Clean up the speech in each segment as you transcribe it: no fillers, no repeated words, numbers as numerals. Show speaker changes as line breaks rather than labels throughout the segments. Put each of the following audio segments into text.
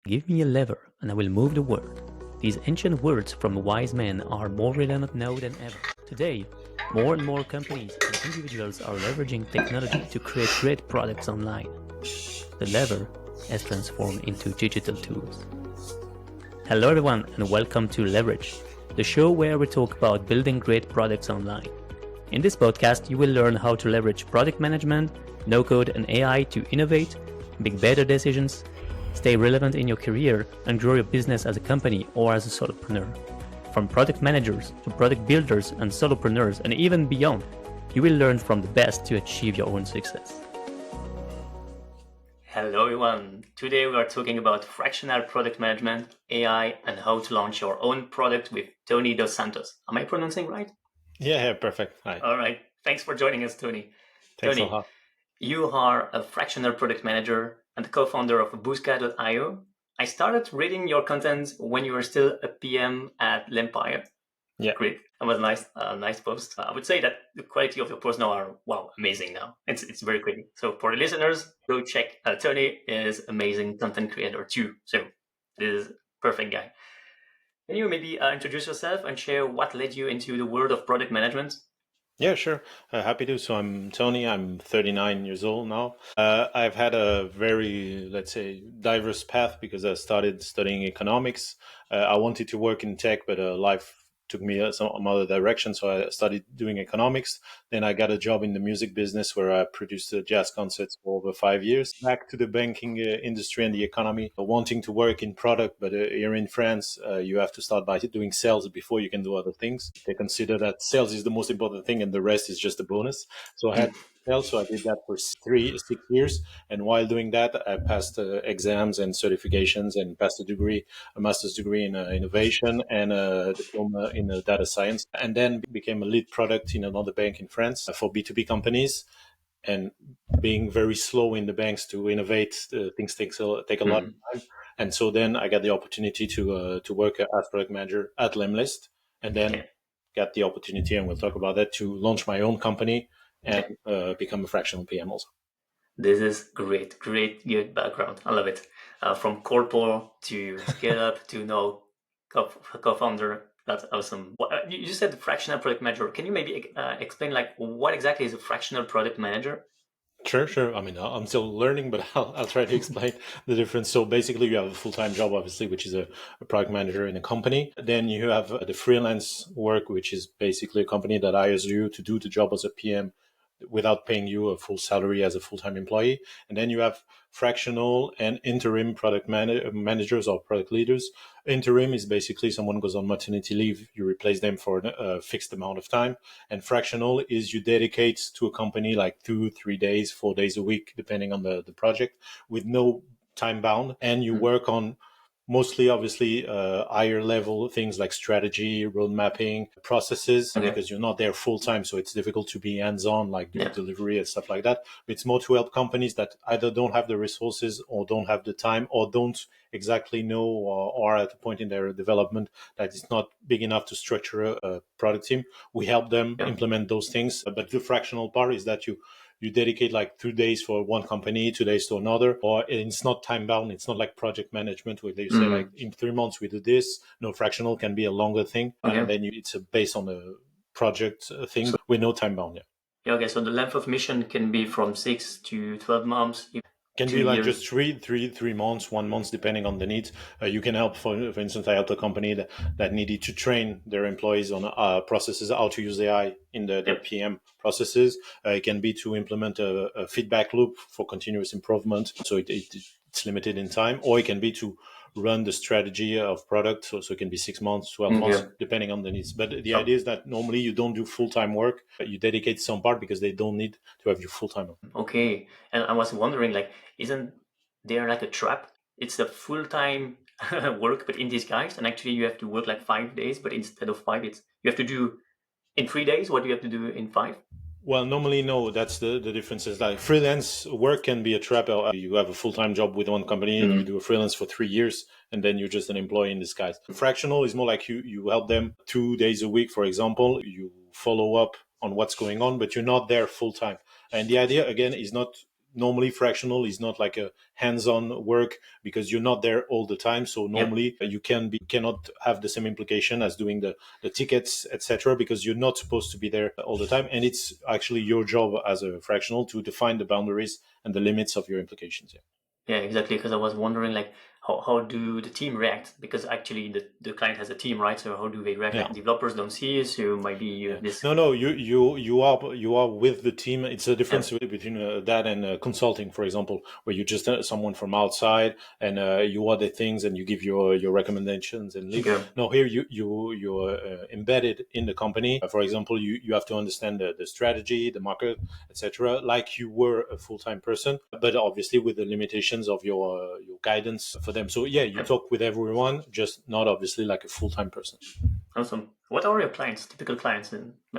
Give me a lever, and I will move the world. These ancient words from wise men are more relevant now than ever. Today, more and more companies and individuals are leveraging technology to create great products online. The lever has transformed into digital tools. Hello everyone, and welcome to Leverage, the show where we talk about building great products online. In this podcast, you will learn how to leverage product management, no-code and AI to innovate, make better decisions, stay relevant in your career, and grow your business as a company or as a solopreneur. From product managers to product builders and solopreneurs and even beyond, you will learn from the best to achieve your own success. Hello everyone. Today we are talking about fractional product management, AI, and how to launch your own product with Toni Dos Santos. Am I pronouncing right?
Yeah, perfect. Hi.
All right. Thanks for joining us, Toni.
Thanks a
Toni,
lot.
you are a fractional product manager and co-founder of Busca.io. I started reading your content when you were still a PM at Lempire.
Yeah.
Great. That was nice. Nice post. I would say that the quality of your posts now are, amazing now. It's very pretty. So for the listeners, go check. Toni is amazing content creator too. So this is perfect guy. Can you maybe introduce yourself and share what led you into the world of product management?
Yeah, sure. Happy to. So I'm Tony. I'm 39 years old now. I've had a very, let's say, diverse path because I started studying economics. I wanted to work in tech, but life took me some other direction. So I started doing economics. Then I got a job in the music business where I produced jazz concerts for over 5 years. Back to the banking industry and the economy, wanting to work in product. But here in France, you have to start by doing sales before you can do other things. They consider that sales is the most important thing and the rest is just a bonus. So I had sales. So I did that for 6 years. And while doing that, I passed exams and certifications and passed a master's degree in innovation and a diploma in data science. And then became a lead product in another bank in France for B2B companies. And being very slow in the banks to innovate, things take a lot of time. And so then I got the opportunity to work as product manager at Lemlist, and then got the opportunity, and we'll talk about that, to launch my own company and become a fractional PM also.
This is great, good background. I love it. From corporate to scale up to now co-founder. That's awesome. You said fractional product manager. Can you maybe explain what exactly is a fractional product manager?
Sure. I mean, I'm still learning, but I'll try to explain the difference. So basically, you have a full-time job, obviously, which is a product manager in a company. Then you have the freelance work, which is basically a company that hires you to do the job as a PM without paying you a full salary as a full-time employee. And then you have fractional and interim product managers or product leaders. Interim is basically someone goes on maternity leave, you replace them for a fixed amount of time. And fractional is you dedicate to a company like 2, 3 days, 4 days a week, depending on the project, with no time bound. And you work on mostly, obviously, higher level things like strategy, road mapping, processes, because you're not there full time. So it's difficult to be hands-on, like do delivery and stuff like that. It's more to help companies that either don't have the resources or don't have the time or don't exactly know or are at a point in their development that it's not big enough to structure a product team. We help them implement those things. But the fractional part is that you dedicate like 2 days for one company, 2 days to another, or it's not time bound. It's not like project management where they say like in 3 months we do this. No, fractional can be a longer thing. And then it's based on a project thing with no time bound.
Okay, so the length of mission can be from 6 to 12 months.
Can be like just three months, 1 month, depending on the needs. You can help, for instance, I helped a company that needed to train their employees on processes, how to use AI in their PM processes. It can be to implement a feedback loop for continuous improvement. So it's limited in time, or it can be to run the strategy of product. So it can be 6 months, 12 months, depending on the needs. But the idea is that normally you don't do full-time work. You dedicate some part because they don't need to have you full-time.
Okay. And I was wondering, isn't there like a trap? It's a full-time work, but in disguise. And actually you have to work like 5 days, but instead of 5, you have to do in 3 days what do you have to do in 5?
Well, normally, no. That's the difference. Is like freelance work can be a trap. You have a full-time job with one company and you do a freelance for 3 years, and then you're just an employee in disguise. Fractional is more like you help them 2 days a week, for example. You follow up on what's going on, but you're not there full-time. And the idea, again, is not normally fractional is not like a hands-on work because you're not there all the time. So normally you cannot have the same implication as doing the tickets, etc., because you're not supposed to be there all the time. And it's actually your job as a fractional to define the boundaries and the limits of your implications.
Yeah, exactly. Because I was wondering, like, how do the team react? Because actually, the client has a team, right? So how do they react? Like, developers don't see you, so maybe you have this.
No, you are with the team. It's a difference between that and consulting, for example, where you just someone from outside and you order things and you give your recommendations and leave.
Okay.
No, here you're embedded in the company. For example, you have to understand the strategy, the market, etc., like you were a full-time person, but obviously with the limitations of your guidance for them. So yeah, you talk with everyone, just not obviously like a full-time person.
Awesome. What are your clients, typical clients?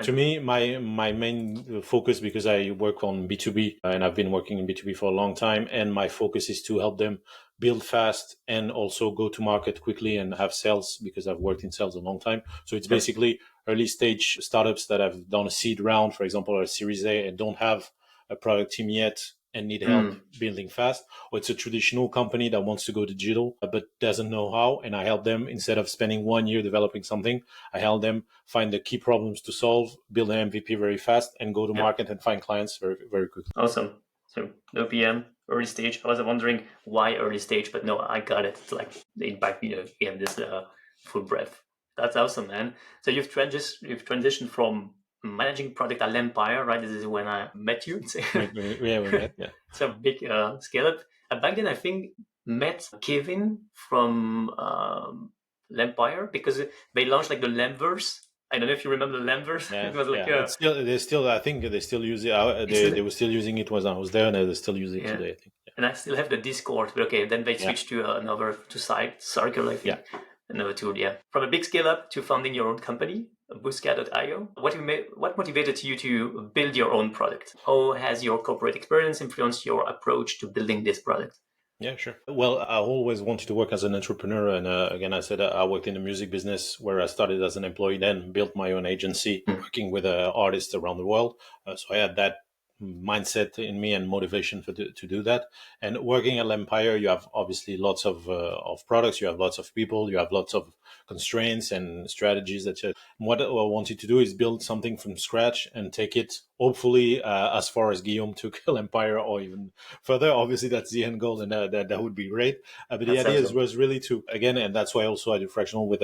To me, my main focus, because I work on B2B and I've been working in B2B for a long time, and my focus is to help them build fast and also go to market quickly and have sales, because I've worked in sales a long time. So it's basically early stage startups that have done a seed round, for example, or a Series A, and don't have a product team yet and need help building fast, or it's a traditional company that wants to go digital but doesn't know how, and I help them. Instead of spending 1 year developing something, I help them find the key problems to solve, build an MVP very fast, and go to market and find clients very, very quickly.
Awesome. So no PM, early stage. I was wondering why early stage, but no, I got it. It's like the impact, you have this full breadth. That's awesome, man. So you've transitioned from managing product at Empire, right? This is when I met you.
We met. Yeah.
It's a big scale up. Back then, I think met Kevin from Empire because they launched like the Lemverse. I don't know if you remember the Lemverse.
Yeah,
It was like
They still. I think they still use it. They were still using it when I was there, and they still use it today, I think. Yeah.
And I still have the Discord. But okay, then they switched to another site, Circle, I think.
Yeah.
Another tool, yeah. From a big scale up to founding your own company, Boosca.io. What motivated you to build your own product? How has your corporate experience influenced your approach to building this product?
Yeah, sure. Well, I always wanted to work as an entrepreneur. And again, I said I worked in the music business where I started as an employee, then built my own agency working with artists around the world. So I had that mindset in me and motivation to do that. And working at Empire, you have obviously lots of products, you have lots of people, you have lots of constraints and strategies. What I wanted to do is build something from scratch and take it, hopefully, as far as Guillaume took Empire, or even further. Obviously, that's the end goal, and that would be great. But the idea was really to, again, and that's why also I do fractional with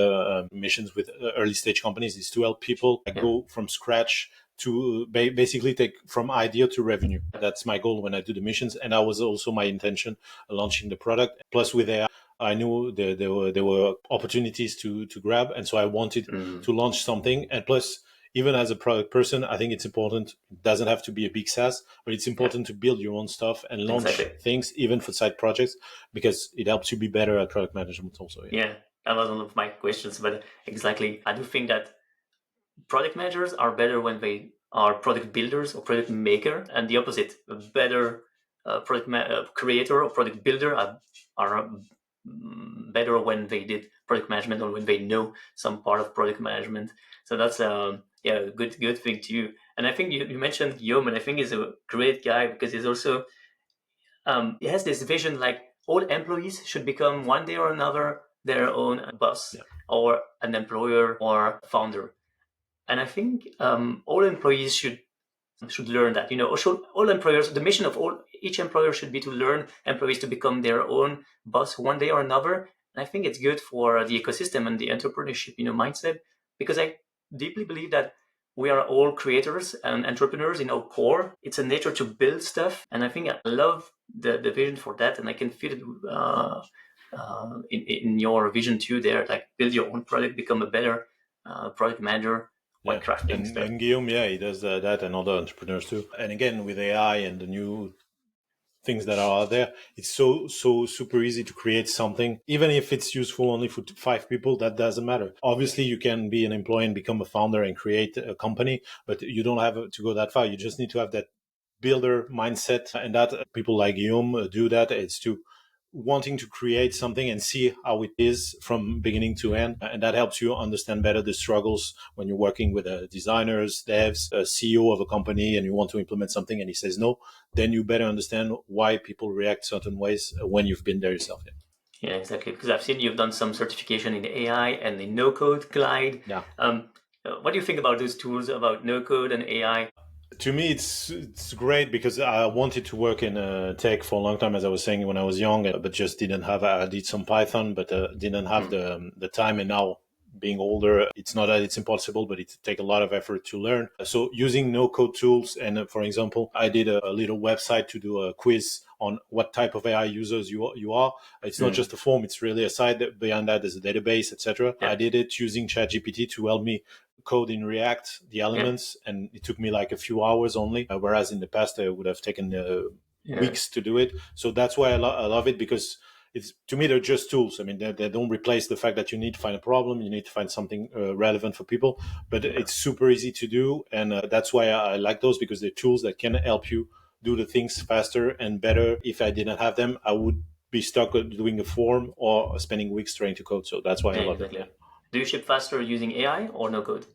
missions with early stage companies, is to help people go from scratch to basically take from idea to revenue. That's my goal when I do the missions. And that was also my intention launching the product. Plus with AI, I knew there were opportunities to grab. And so I wanted to launch something. And plus, even as a product person, I think it's important. It doesn't have to be a big SaaS, but it's important to build your own stuff and launch things, even for side projects, because it helps you be better at product management also.
Yeah, that was one of my questions. But exactly, I do think that product managers are better when they are product builders or product maker, and the opposite, a better creator or product builder are better when they did product management or when they know some part of product management. So that's a good thing too. And I think you mentioned Guillaume, and I think he's a great guy because he's also he has this vision like all employees should become one day or another their own boss or an employer or founder. And I think all employees should learn that. All employers, the mission of each employer should be to learn employees to become their own boss one day or another. And I think it's good for the ecosystem and the entrepreneurship, mindset, because I deeply believe that we are all creators and entrepreneurs in our core. It's a nature to build stuff, and I think I love the vision for that, and I can feel it in your vision too. There, like build your own product, become a better product manager.
And Guillaume, he does that, and other entrepreneurs too. And again, with AI and the new things that are out there, it's so super easy to create something. Even if it's useful only for 5 people, that doesn't matter. Obviously, you can be an employee and become a founder and create a company, but you don't have to go that far. You just need to have that builder mindset, and that people like Guillaume do that. It's to wanting to create something and see how it is from beginning to end. And that helps you understand better the struggles when you're working with designers, devs, a CEO of a company, and you want to implement something and he says no, then you better understand why people react certain ways when you've been there yourself.
Yeah, exactly. Because I've seen you've done some certification in AI and the no-code glide.
Yeah.
What do you think about those tools, about no-code and AI?
To me, it's great because I wanted to work in tech for a long time, as I was saying when I was young, but just didn't have. I did some Python, but didn't have the time. And now, being older, it's not that it's impossible, but it takes a lot of effort to learn. So using no code tools, and for example, I did a little website to do a quiz on what type of AI users you are. It's not just a form; it's really a site beyond that. There's a database, etc.
Yeah.
I did it using ChatGPT to help me code in React, the elements, and it took me like a few hours only, whereas in the past it would have taken weeks to do it. So that's why I love it, because it's, to me, they're just tools. I mean, they don't replace the fact that you need to find a problem, you need to find something relevant for people, but it's super easy to do, and that's why I like those, because they're tools that can help you do the things faster and better. If I didn't have them, I would be stuck doing a form or spending weeks trying to code. So that's why I love it. Yeah.
Do you ship faster using AI or no code?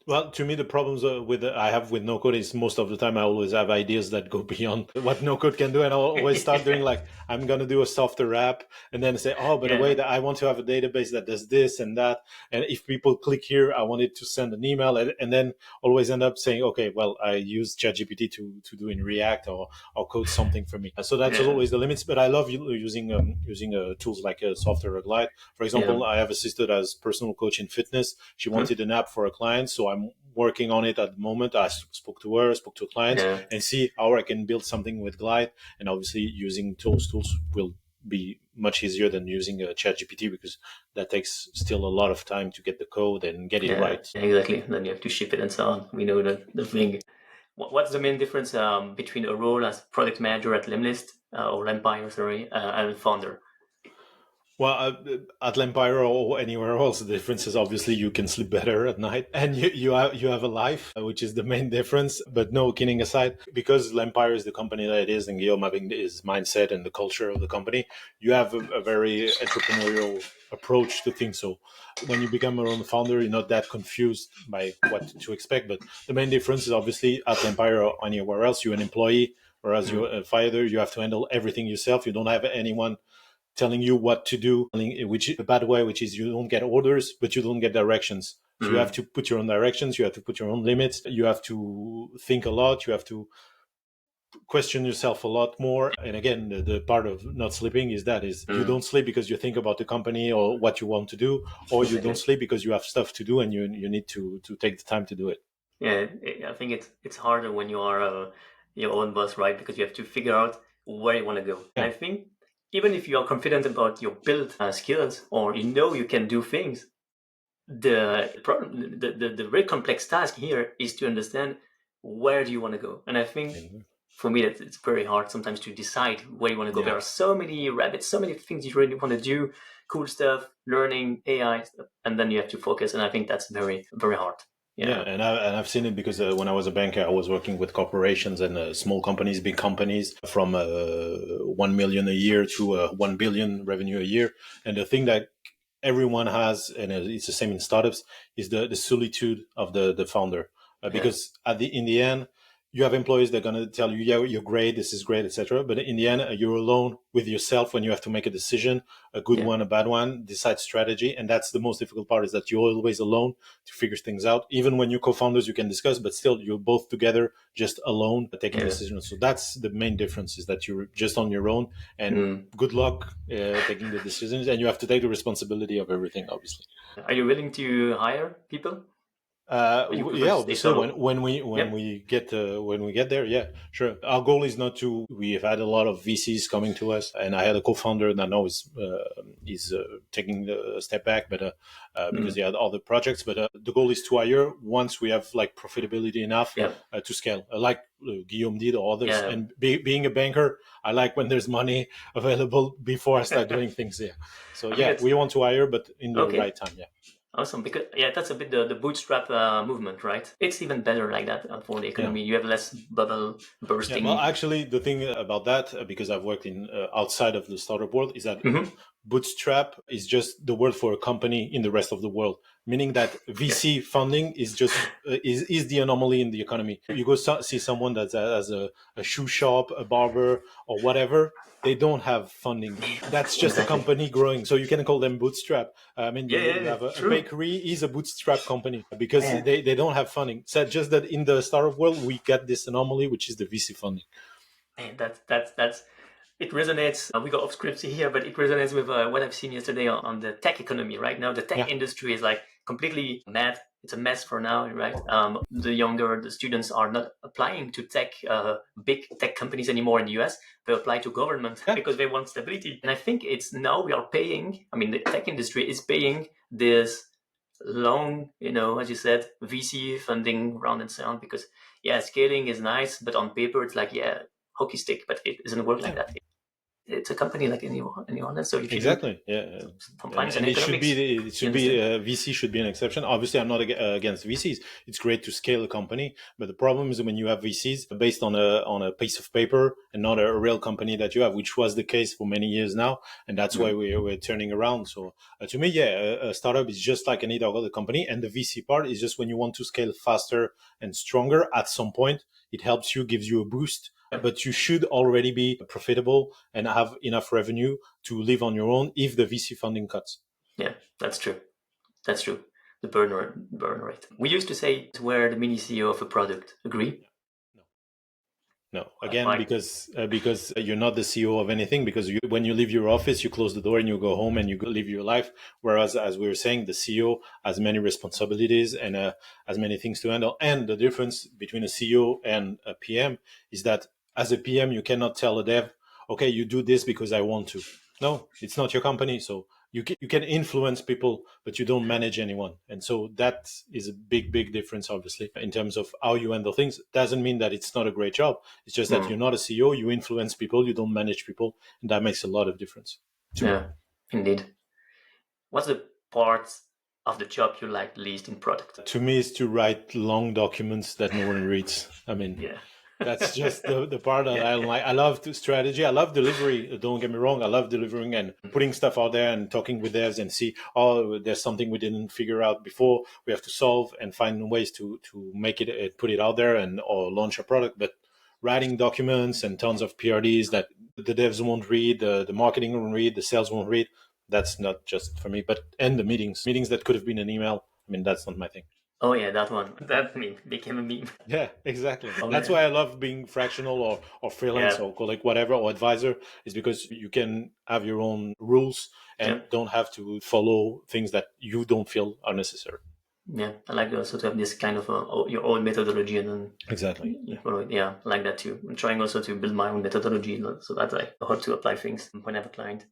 Well, to me, the problems I have with no code is most of the time I always have ideas that go beyond what no code can do, and I'll always start doing like, I'm gonna do a software app, and then say, oh, by the way, that I want to have a database that does this and that, and if people click here, I wanted to send an email, and then always end up saying, okay, well, I use ChatGPT to do in React or code something for me. So that's always the limits. But I love using tools like Software Glide. For example, I have a sister that has personal coach in fitness. She wanted an app for a client, so I'm working on it at the moment. I spoke to her, spoke to a client, and see how I can build something with Glide. And obviously, using those tools will be much easier than using a ChatGPT, because that takes still a lot of time to get the code and get it right.
Exactly. Then you have to ship it and so on. We know that the thing. What's the main difference between a role as product manager at Limlist or Empire, and founder?
Well, at Empire or anywhere else, the difference is obviously you can sleep better at night, and you have a life, which is the main difference. But no, kidding aside, because Empire is the company that it is, and Guillaume having his mindset and the culture of the company, you have a very entrepreneurial approach to things. So when you become your own founder, you're not that confused by what to expect. But the main difference is obviously at Empire or anywhere else, you're an employee, whereas you're a founder, you have to handle everything yourself. You don't have anyone telling you what to do, which is a bad way, which is you don't get orders, but you don't get directions. So you have to put your own directions, you have to put your own limits, you have to think a lot, you have to question yourself a lot more. And again, the part of not sleeping is you don't sleep because you think about the company or what you want to do, or you don't sleep because you have stuff to do and you need to take the time to do it.
Yeah, I think it's harder when you are your own boss, right? Because you have to figure out where you want to go. And I think even if you are confident about your build skills, or you can do things, the problem, the very complex task here is to understand where do you want to go. And I think for me that it's very hard sometimes to decide where you want to go. There are so many rabbits, so many things you really want to do, cool stuff, learning, AI stuff, and then you have to focus. And I think that's very, very hard.
Yeah, and I've seen it because when I was a banker, I was working with corporations and small companies, big companies, from 1 million a year to 1 billion revenue a year. And the thing that everyone has, and it's the same in startups, is the solitude of the founder, because in the end, you have employees that are going to tell you, yeah, you're great, this is great, etc. But in the end, you're alone with yourself when you have to make a decision, a good one, a bad one, decide strategy. And that's the most difficult part, is that you're always alone to figure things out. Even when you're co-founders, you can discuss, but still you're both together, just alone, taking decisions. So that's the main difference, is that you're just on your own, and good luck taking the decisions, and you have to take the responsibility of everything, obviously.
Are you willing to hire people?
Obviously when we get there, yeah, sure. Our goal is not to. We have had a lot of VCs coming to us, and I had a co-founder that now is taking a step back, but because he had other projects. But the goal is to hire once we have like profitability enough to scale, like Guillaume did, or others. And being a banker, I like when there's money available before I start doing things. Yeah, so we want to hire, but in the right time. Yeah.
Awesome, because that's a bit the bootstrap movement, right? It's even better like that for the economy. You have less bubble bursting.
Well, actually, the thing about that, because I've worked in outside of the startup world, is that bootstrap is just the word for a company in the rest of the world, meaning that VC funding is just is the anomaly in the economy. You go see someone that has a shoe shop, a barber, or whatever. They don't have funding. That's just a company growing. So you can call them bootstrap. I mean, you have a bakery is a bootstrap company because they don't have funding. So just that in the startup world, we get this anomaly, which is the VC funding.
Man, that's it resonates. We got off script here, but it resonates with what I've seen yesterday on the tech economy. Right now, the tech industry is like completely mad. It's a mess for now, right? The students are not applying to big tech companies anymore in the US. They apply to government because they want stability. And I think it's now we are paying. I mean, the tech industry is paying this long, as you said, VC funding round and so on. Because scaling is nice, but on paper it's like hockey stick, but it doesn't work like that. It's a company like anyone else. So if you
sometimes and it should be VC should be an exception. Obviously, I'm not against VCs. It's great to scale a company, but the problem is when you have VCs based on a piece of paper and not a real company that you have, which was the case for many years now, and that's why we're turning around. So to me, a startup is just like any other company, and the VC part is just when you want to scale faster and stronger. At some point, it helps you, gives you a boost. But you should already be profitable and have enough revenue to live on your own if the VC funding cuts.
Yeah, that's true. That's true. The burn rate. We used to say it's where the mini CEO of a product. Agree?
No. Again, because you're not the CEO of anything, because when you leave your office, you close the door and you go home and you live your life. Whereas, as we were saying, the CEO has many responsibilities and has many things to handle. And the difference between a CEO and a PM is that as a PM, you cannot tell a dev, okay, you do this because I want to. No, it's not your company. So you can influence people, but you don't manage anyone. And so that is a big difference, obviously, in terms of how you handle things. Doesn't mean that it's not a great job. It's just that you're not a CEO, you influence people, you don't manage people. And that makes a lot of difference.
Indeed. What's the part of the job you like least in product?
To me, is to write long documents that no one reads. I mean, that's just the part that I don't like. I love strategy. I love delivery. Don't get me wrong. I love delivering and putting stuff out there and talking with devs and see, there's something we didn't figure out before. We have to solve and find ways to make it, put it out there or launch a product. But writing documents and tons of PRDs that the devs won't read, the marketing won't read, the sales won't read. That's not just for me. And the meetings that could have been an email. I mean, that's not my thing.
Oh yeah, that one. That meme became a meme.
Yeah, exactly. That's why I love being fractional or freelance or colleague, whatever, or advisor, is because you can have your own rules and don't have to follow things that you don't feel are necessary.
Yeah, I like also to have this kind of your own methodology and then
exactly.
I like that too. I'm trying also to build my own methodology so that I know how to apply things when I have a client.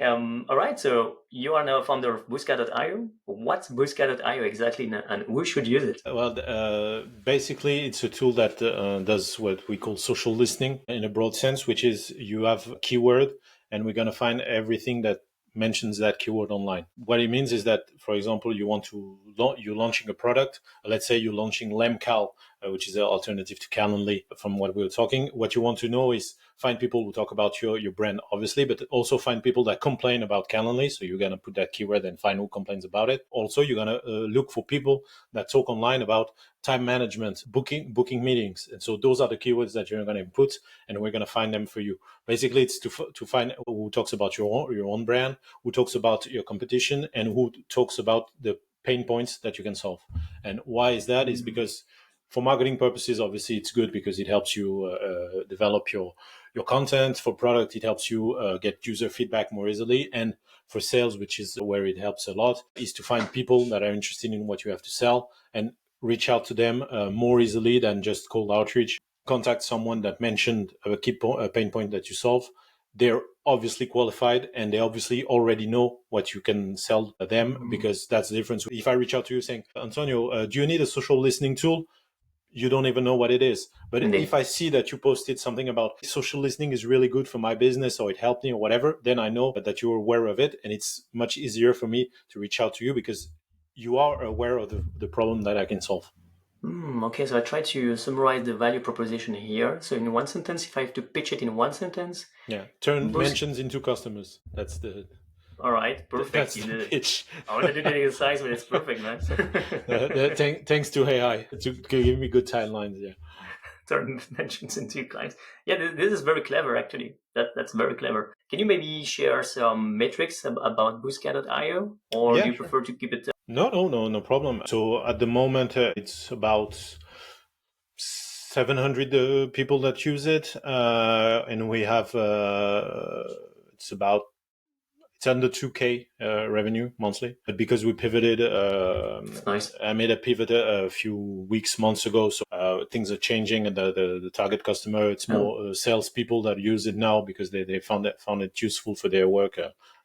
All right, so you are now a founder of Busca.io. What's Busca.io exactly, and who should use it?
Well, basically, it's a tool that does what we call social listening in a broad sense, which is you have a keyword, and we're going to find everything that mentions that keyword online. What it means is that, for example, you're launching a product. Let's say you're launching Lemcal, which is an alternative to Calendly. From what we were talking, what you want to know is find people who talk about your brand, obviously, but also find people that complain about Calendly. So you're going to put that keyword and find who complains about it. Also, you're going to look for people that talk online about time management, booking meetings. And so those are the keywords that you're going to input, and we're going to find them for you. Basically, it's to find who talks about your own brand, who talks about your competition, and who talks about the pain points that you can solve. And why is that? Is because for marketing purposes, obviously, it's good because it helps you develop your content. For product, it helps you get user feedback more easily. And for sales, which is where it helps a lot, is to find people that are interested in what you have to sell and reach out to them more easily than just cold outreach. Contact someone that mentioned a pain point that you solve. They're obviously qualified and they obviously already know what you can sell them, because that's the difference. If I reach out to you saying, Antonio, do you need a social listening tool? You don't even know what it is. But if I see that you posted something about social listening is really good for my business, or it helped me or whatever, then I know that you're aware of it. And it's much easier for me to reach out to you, because you are aware of the problem that I can solve.
Okay, so I try to summarize the value proposition here. So in one sentence, if I have to pitch it in one sentence,
Yeah, turn
boost.
mentions into customers.
All right, perfect.
That's
You
the
did it.
pitch.
I want to do that exercise, but it's perfect, man.
Thanks to AI to give me good timelines. Yeah.
Turn mentions into clients. Yeah, this is very clever, actually. That's very clever. Can you maybe share some metrics about Boostcat.io, or do
Yeah,
you
sure.
prefer to keep it?
No problem. So at the moment, it's about 700 people that use it, and we have it's under 2K revenue monthly. But because we pivoted,
Nice.
I made a pivot a few months ago. So things are changing, and the target customer, it's more salespeople that use it now because they found it useful for their work.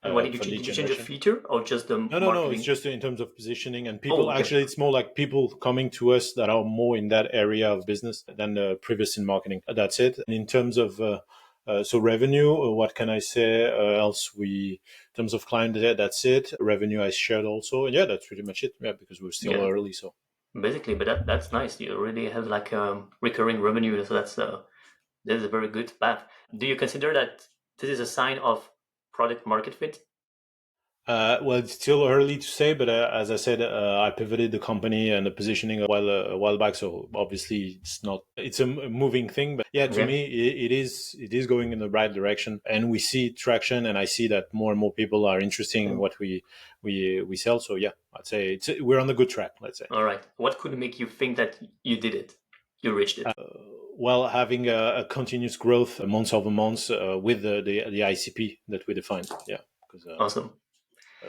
And what did you
For
change?
lead
Did you change a
generation.
feature or just the
No. It's
marketing?
just in terms of positioning and
Oh,
people.
okay.
Actually, it's more like people coming to us that are more in that area of business than previous in marketing. That's it. And in terms of so revenue, what can I say else? In terms of client, that's it. Revenue I shared also. And yeah, that's pretty much it. Yeah, because we're still
Yeah,
early. So
basically, but that's nice. You already have like recurring revenue, so that's a very good path. Do you consider that this is a sign of product market fit?
well, it's still early to say, but as I said, I pivoted the company and the positioning a while back. So obviously, it's a moving thing. But yeah, to
Okay.
me, it is going in the right direction, and we see traction, and I see that more and more people are interested in what we sell. So yeah, I'd say we're on the good track. Let's say.
All right. What could make you think that you did it? You reached it.
Well, having a continuous growth month over month with the ICP that we defined. Yeah, because.
Awesome.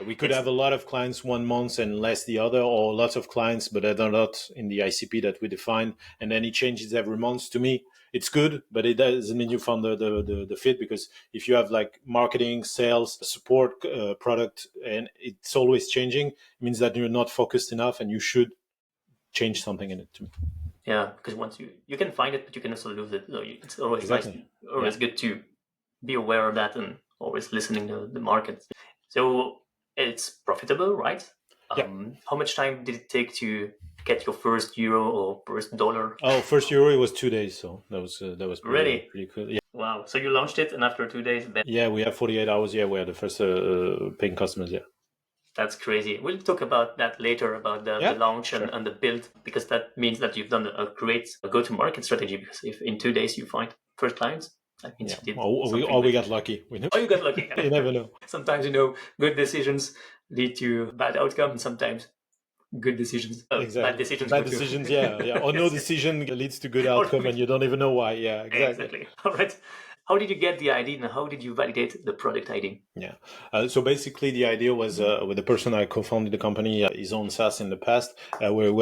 We could
It's
have a lot of clients one month and less the other, or lots of clients, but they're not in the ICP that we define. And then it changes every month. To me, it's good, but it doesn't mean you found the fit, because if you have like marketing, sales, support, product, and it's always changing, it means that you're not focused enough and you should change something in it to me.
yeah, because once you can find it, but you can also lose it. So it's always nice,
Exactly.
always
Yeah.
good to be aware of that and always listening to the market. So it's profitable, right?
Yeah.
How much time did it take to get your first euro or first dollar?
Oh, first euro, it was 2 days. So that was
Really?
pretty cool. Yeah.
Wow. So you launched it, and after 2 days, then
Yeah. We have 48 hours. Yeah. We are the first paying customers. Yeah.
that's crazy. We'll talk about that later, about the
Yeah.
launch
Sure.
and the build, because that means that you've done a great go-to-market strategy. Because if in 2 days you find first clients, that means
Yeah.
you did
Or
something
we
good.
got lucky.
Oh, you got lucky.
You never know.
Sometimes, good decisions lead to bad outcome, and sometimes bad
Exactly.
decisions go
Bad
to
decisions. Yeah. Yeah. Or no
yes, yes.
decision leads to good
Or
outcome and you don't even know why. Yeah. Exactly.
exactly. All right. How did you get the ID, and how did you validate the product ID?
Yeah. So basically, the idea was with the person I co-founded the company, his own SaaS in the past, where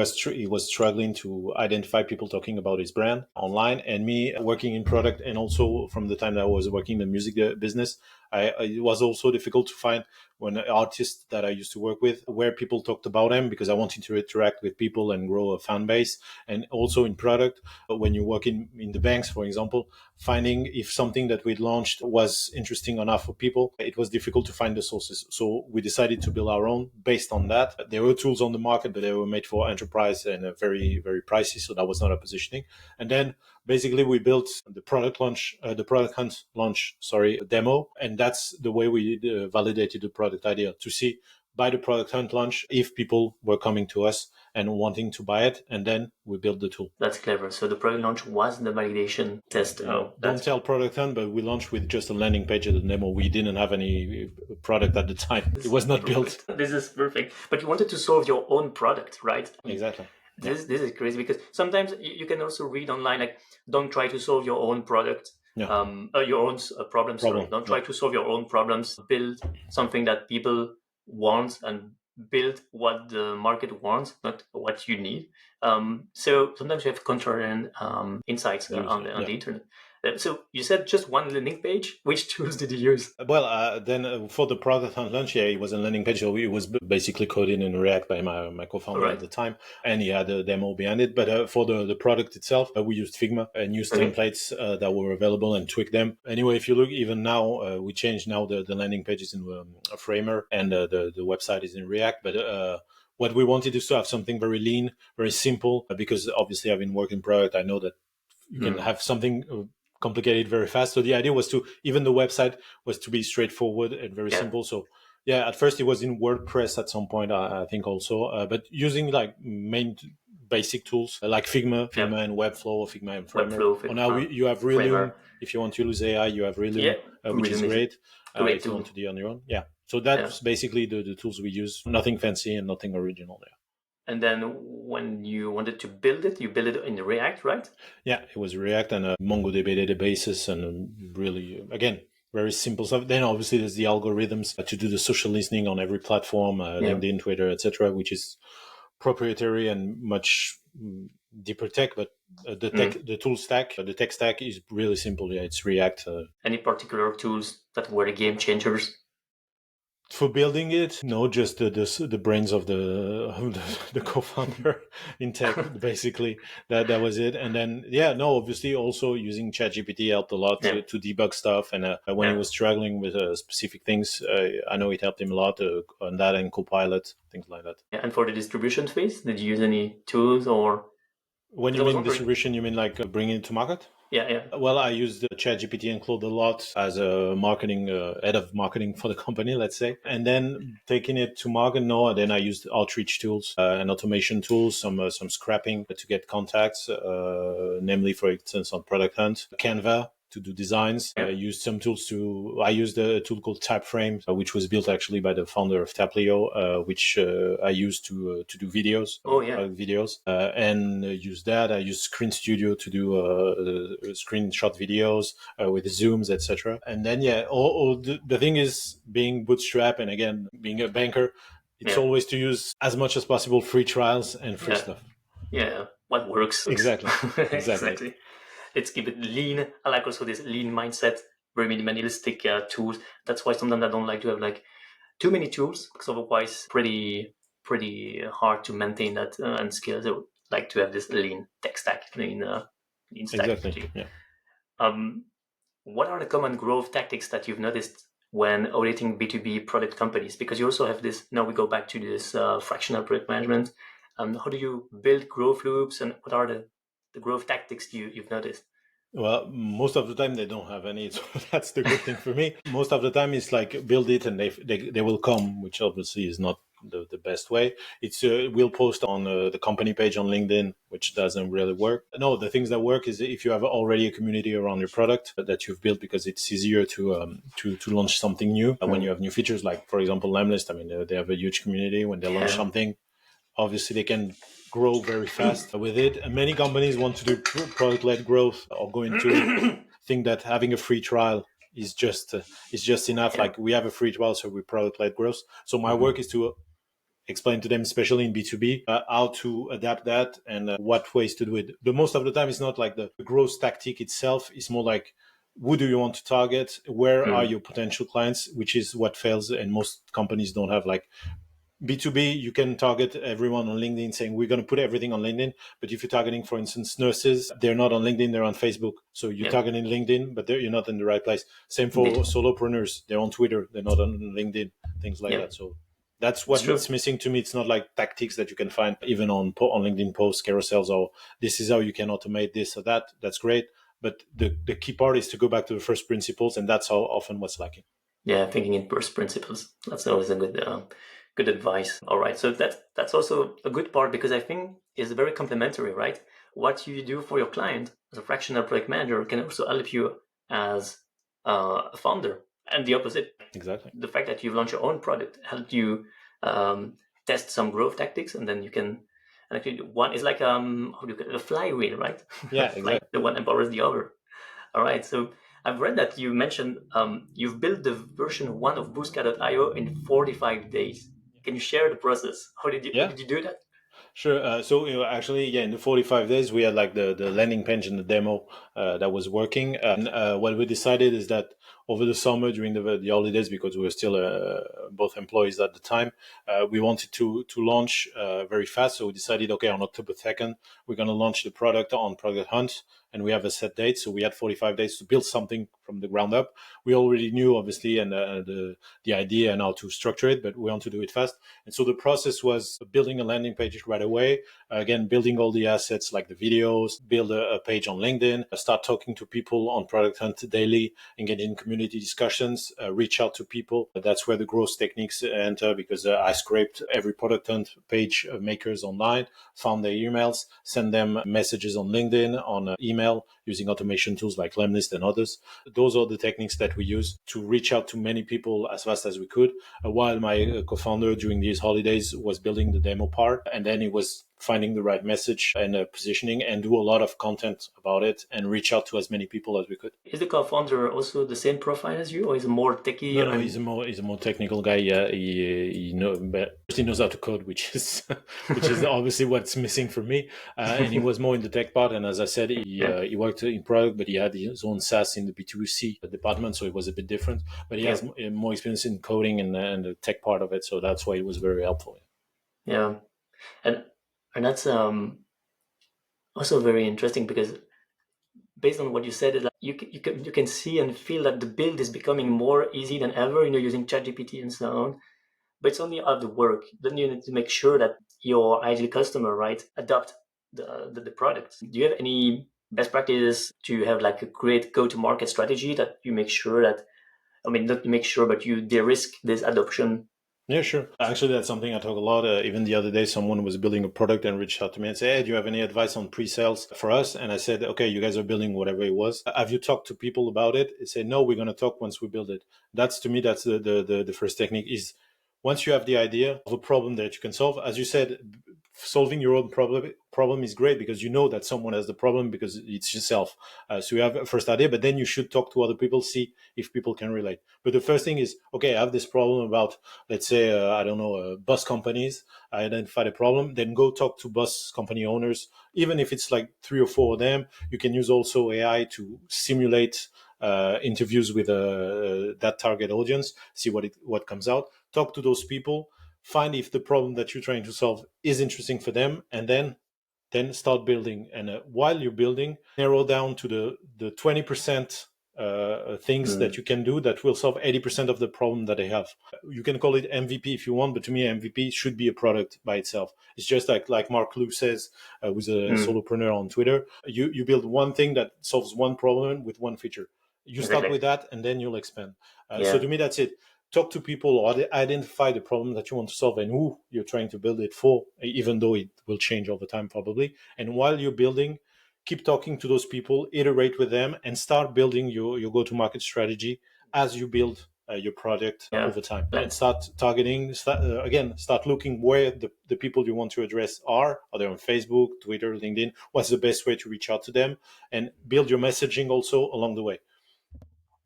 he was struggling to identify people talking about his brand online, and me working in product, and also from the time that I was working in the music business, it was also difficult to find when artists that I used to work with, where people talked about them, because I wanted to interact with people and grow a fan base. And also in product, when you work in the banks, for example, finding if something that we'd launched was interesting enough for people, it was difficult to find the sources. So we decided to build our own based on that. There were tools on the market, but they were made for enterprise and very, very pricey. So that was not a positioning. And then basically we built the product hunt launch, demo. And that's the way we validated the product idea, to see by the product hunt launch if people were coming to us and wanting to buy it. And then we built the tool.
That's clever. So the product launch was the validation test. Oh,
Don't tell product hunt, but we launched with just a landing page at the demo. We didn't have any product at the time. It was not built.
This is perfect. But you wanted to solve your own product, right?
Exactly.
This is crazy, because sometimes you can also read online, like, don't try to solve your own product,
Yeah.
your own problems. Sorry,
Problem.
don't try to solve your own problems. Build something that people want, and build what the market wants, not what you need. So sometimes you have contrarian insights on the internet. So you said just one landing page. Which tools did you use?
Well, then for the product hunt launch, yeah, it was a landing page. So it was basically coded in React by my co-founder at the time, and he had a demo behind it. But for the product itself, we used Figma and used templates that were available and tweaked them. Anyway, if you look even now, we changed now the landing pages in a Framer, and the website is in React. But What we wanted is to have something very lean, very simple, because obviously I've been working product. I know that you can have something complicated very fast. So the idea was to, even the website was to be straightforward and very simple. So yeah, at first it was in WordPress at some point, I think also, but using like main basic tools like Figma and Webflow, Figma and Framer.
Webflow,
Now you have Relume. If you want to use AI, you have Relume, which is great. If you want to do on your own. Yeah. So that's basically the tools we use. Nothing fancy and nothing original there.
And then when you wanted to build it, you build it in React, right?
Yeah, it was React and a MongoDB databases and really, again, very simple stuff. Then obviously there's the algorithms to do the social listening on every platform, LinkedIn, Twitter, etc., which is proprietary and much deeper tech. But the tool stack, the tech stack is really simple. Yeah, it's React.
Any particular tools that were the game changers?
For building it, no, just the brains of the co-founder in tech, basically. That was it. And then obviously also using ChatGPT helped a lot to debug stuff. And when he was struggling with specific things, I know it helped him a lot on that and Copilot, things like that.
Yeah, and for the distribution phase, did you use any tools or?
When you mean distribution, you mean like bringing it to market?
Yeah.
Well, I used ChatGPT and Claude a lot as a marketing head of marketing for the company, let's say. And then taking it to market, then I used outreach tools and automation tools, some scrapping to get contacts, namely, for instance, on Product Hunt, Canva to do designs. I used some tools I used a tool called Tapframe, which was built actually by the founder of Taplio, which I used to do videos. Videos. And use that. I used Screen Studio to do screenshot videos with zooms, etc. And then, the thing is being bootstrap and again, being a banker, it's always to use as much as possible free trials and free stuff.
Yeah. What works.
Exactly.
Let's keep it lean. I like also this lean mindset, very minimalistic tools. That's why sometimes I don't like to have like too many tools, because otherwise pretty hard to maintain that and scale. So like to have this lean tech stack, lean stack.
Exactly. Yeah.
What are the common growth tactics that you've noticed when auditing B2B product companies? Because you also have this. Now we go back to this fractional product management. How do you build growth loops, and what are the growth tactics you've noticed?
Well, most of the time they don't have any, so that's the good thing for me. Most of the time it's like build it and they will come, which obviously is not the best way. It's we'll post on the company page on LinkedIn, which doesn't really work. No, the things that work is if you have already a community around your product that you've built, because it's easier to launch something new when you have new features. Like for example, Limblist. I mean, they have a huge community. When they launch something, obviously they can grow very fast with it. And many companies want to do product-led growth or go into think that having a free trial is just enough. Like we have a free trial, so we product-led growth. So my work is to explain to them, especially in B2B, how to adapt that and what ways to do it. The most of the time, it's not like the growth tactic itself. It's more like, who do you want to target? Where are your potential clients? Which is what fails, and most companies don't have like B2B, you can target everyone on LinkedIn saying we're going to put everything on LinkedIn. But if you're targeting, for instance, nurses, they're not on LinkedIn, they're on Facebook. So you're targeting LinkedIn, but you're not in the right place. Same for solopreneurs. They're on Twitter, they're not on LinkedIn, things like that. So that's what's missing to me. It's not like tactics that you can find even on LinkedIn posts, carousels, or this is how you can automate this or that. That's great. But the key part is to go back to the first principles, and that's how often what's lacking.
Yeah, thinking in first principles. That's always a good advice. All right, so that's also a good part, because I think it's very complementary, right? What you do for your client as a fractional product manager can also help you as a founder, and the opposite.
Exactly.
The fact that you've launched your own product helped you test some growth tactics, and then you can. And actually, one is like how do you call it? A flywheel, right?
Yeah, exactly.
Like the one empowers the other. All right, so I've read that you mentioned you've built the version 1 of Boostka.io in 45 days. Can you share the process? How did you do that?
Sure. So actually, in the 45 days, we had like the landing page and the demo that was working. And what we decided is that over the summer during the holidays, because we were still both employees at the time, we wanted to launch very fast. So we decided, okay, on October 2nd, we're going to launch the product on Product Hunt, and we have a set date. So we had 45 days to build something from the ground up. We already knew, obviously, and the idea and how to structure it, but we want to do it fast. And so the process was building a landing page right away. Again, building all the assets like the videos, build a page on LinkedIn, start talking to people on Product Hunt daily, engage in community discussions, reach out to people. That's where the growth techniques enter, because I scraped every Product Hunt page makers online, found their emails, send them messages on LinkedIn, on email, using automation tools like Lemlist and others. Those are the techniques that we use to reach out to many people as fast as we could, while my co-founder during these holidays was building the demo part, and then he was finding the right message and positioning, and do a lot of content about it and reach out to as many people as we could.
Is the co-founder also the same profile as you, or is it more techie?
No, he's a more technical guy. Yeah, he knows how to code, which is obviously what's missing for me. And he was more in the tech part. And as I said, he worked in product, but he had his own SaaS in the B2C department, so it was a bit different. But he has more experience in coding and the tech part of it, so that's why it was very helpful.
Yeah, and that's also very interesting, because based on what you said, like you can see and feel that the build is becoming more easy than ever, using ChatGPT and so on. But it's only out of the work. Then you need to make sure that your ideal customer, right, adopt the product. Do you have any best practices to have like a great go-to-market strategy that you make sure that, not to make sure, but you de-risk this adoption?
Yeah, sure. Actually, that's something I talk a lot. Even the other day, someone was building a product and reached out to me and said, hey, do you have any advice on pre-sales for us? And I said, okay, you guys are building whatever it was. Have you talked to people about it? They say, no, we're going to talk once we build it. That's, to me, that's the first technique, is once you have the idea of a problem that you can solve, as you said, solving your own problem is great, because you know that someone has the problem because it's yourself. So you have a first idea, but then you should talk to other people, see if people can relate. But the first thing is, okay, I have this problem about, let's say, bus companies. I identified a problem, then go talk to bus company owners. Even if it's like 3 or 4 of them, you can use also AI to simulate interviews with that target audience, see what comes out, talk to those people, find if the problem that you're trying to solve is interesting for them, and then start building. And while you're building, narrow down to the 20% things that you can do that will solve 80% of the problem that they have. You can call it MVP if you want, but to me, MVP should be a product by itself. It's just like Mark Lou says, who's a solopreneur on Twitter. You build one thing that solves one problem with one feature. You start with that, and then you'll expand. So to me, that's it. Talk to people, or identify the problem that you want to solve and who you're trying to build it for, even though it will change over time probably. And while you're building, keep talking to those people, iterate with them, and start building your go-to-market strategy as you build your product over time. And start targeting, start looking where the people you want to address are they on Facebook, Twitter, LinkedIn? What's the best way to reach out to them? And build your messaging also along the way.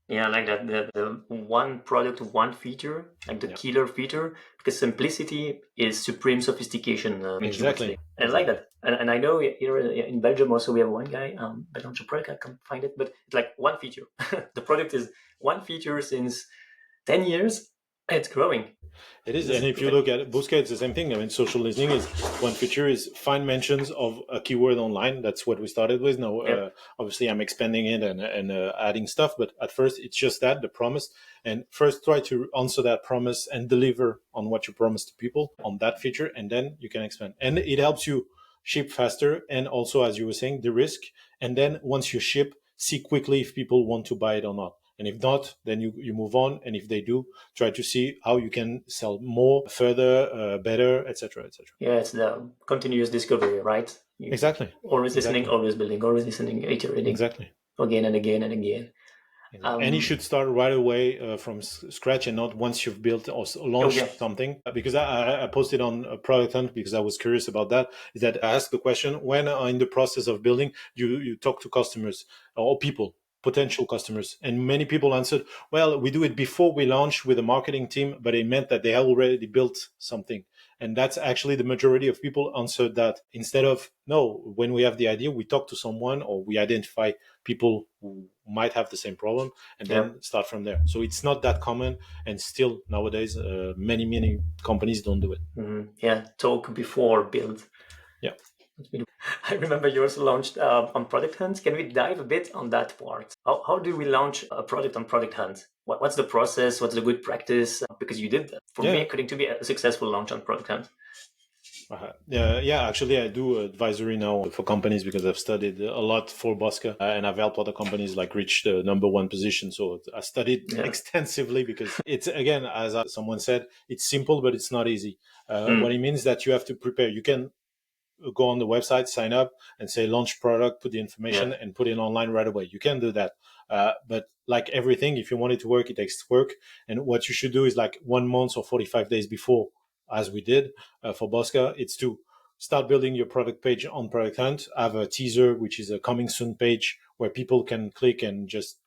Yeah, I like that. The one product, one feature, like the killer feature, because simplicity is supreme sophistication.
Exactly.
And I like that. And I know here in Belgium also we have one guy, but on the product I can't find it, but it's like one feature. The product is one feature since 10 years. It's growing.
It is. And if you look at Busca, it's the same thing. I mean, social listening is one feature is find mentions of a keyword online. That's what we started with. Now, obviously, I'm expanding it and adding stuff. But at first, it's just that, the promise. And first, try to answer that promise and deliver on what you promised to people on that feature. And then you can expand. And it helps you ship faster. And also, as you were saying, the risk. And then once you ship, see quickly if people want to buy it or not. And if not, then you move on. And if they do, try to see how you can sell more, further, better, etc., etc.
Yeah, it's the continuous discovery, right?
Exactly.
Always listening, always building, always listening, iterating.
Exactly.
Again and again and again.
And you should start right away from scratch, and not once you've built or launched something. Because I posted on Product Hunt, because I was curious about that, is that I asked the question, when in the process of building, you talk to customers or people. potential customers. And many people answered, well, we do it before we launch with a marketing team, but it meant that they had already built something. And that's actually the majority of people answered that instead of, no, when we have the idea, we talk to someone or we identify people who might have the same problem and then start from there. So it's not that common. And still nowadays, many companies don't do it.
Yeah, talk before build.
Yeah.
I remember yours launched on Product Hunt. Can we dive a bit on that part? How do we launch a product on Product Hunt? What's the process? What's the good practice? Because you did that. For me, according to be a successful launch on Product Hunt.
Yeah, actually, I do advisory now for companies because I've studied a lot for Bosca and I've helped other companies like reach the number one position. So I studied extensively because it's, again, as someone said, it's simple, but it's not easy. What it means that you have to prepare. You can go on the website, sign up and say launch product, put the information and put it online right away. You can do that. But like everything, if you want it to work, it takes work. And what you should do is like 1 month or 45 days before, as we did for Bosca, it's to start building your product page on Product Hunt, have a teaser, which is a coming soon page where people can click and just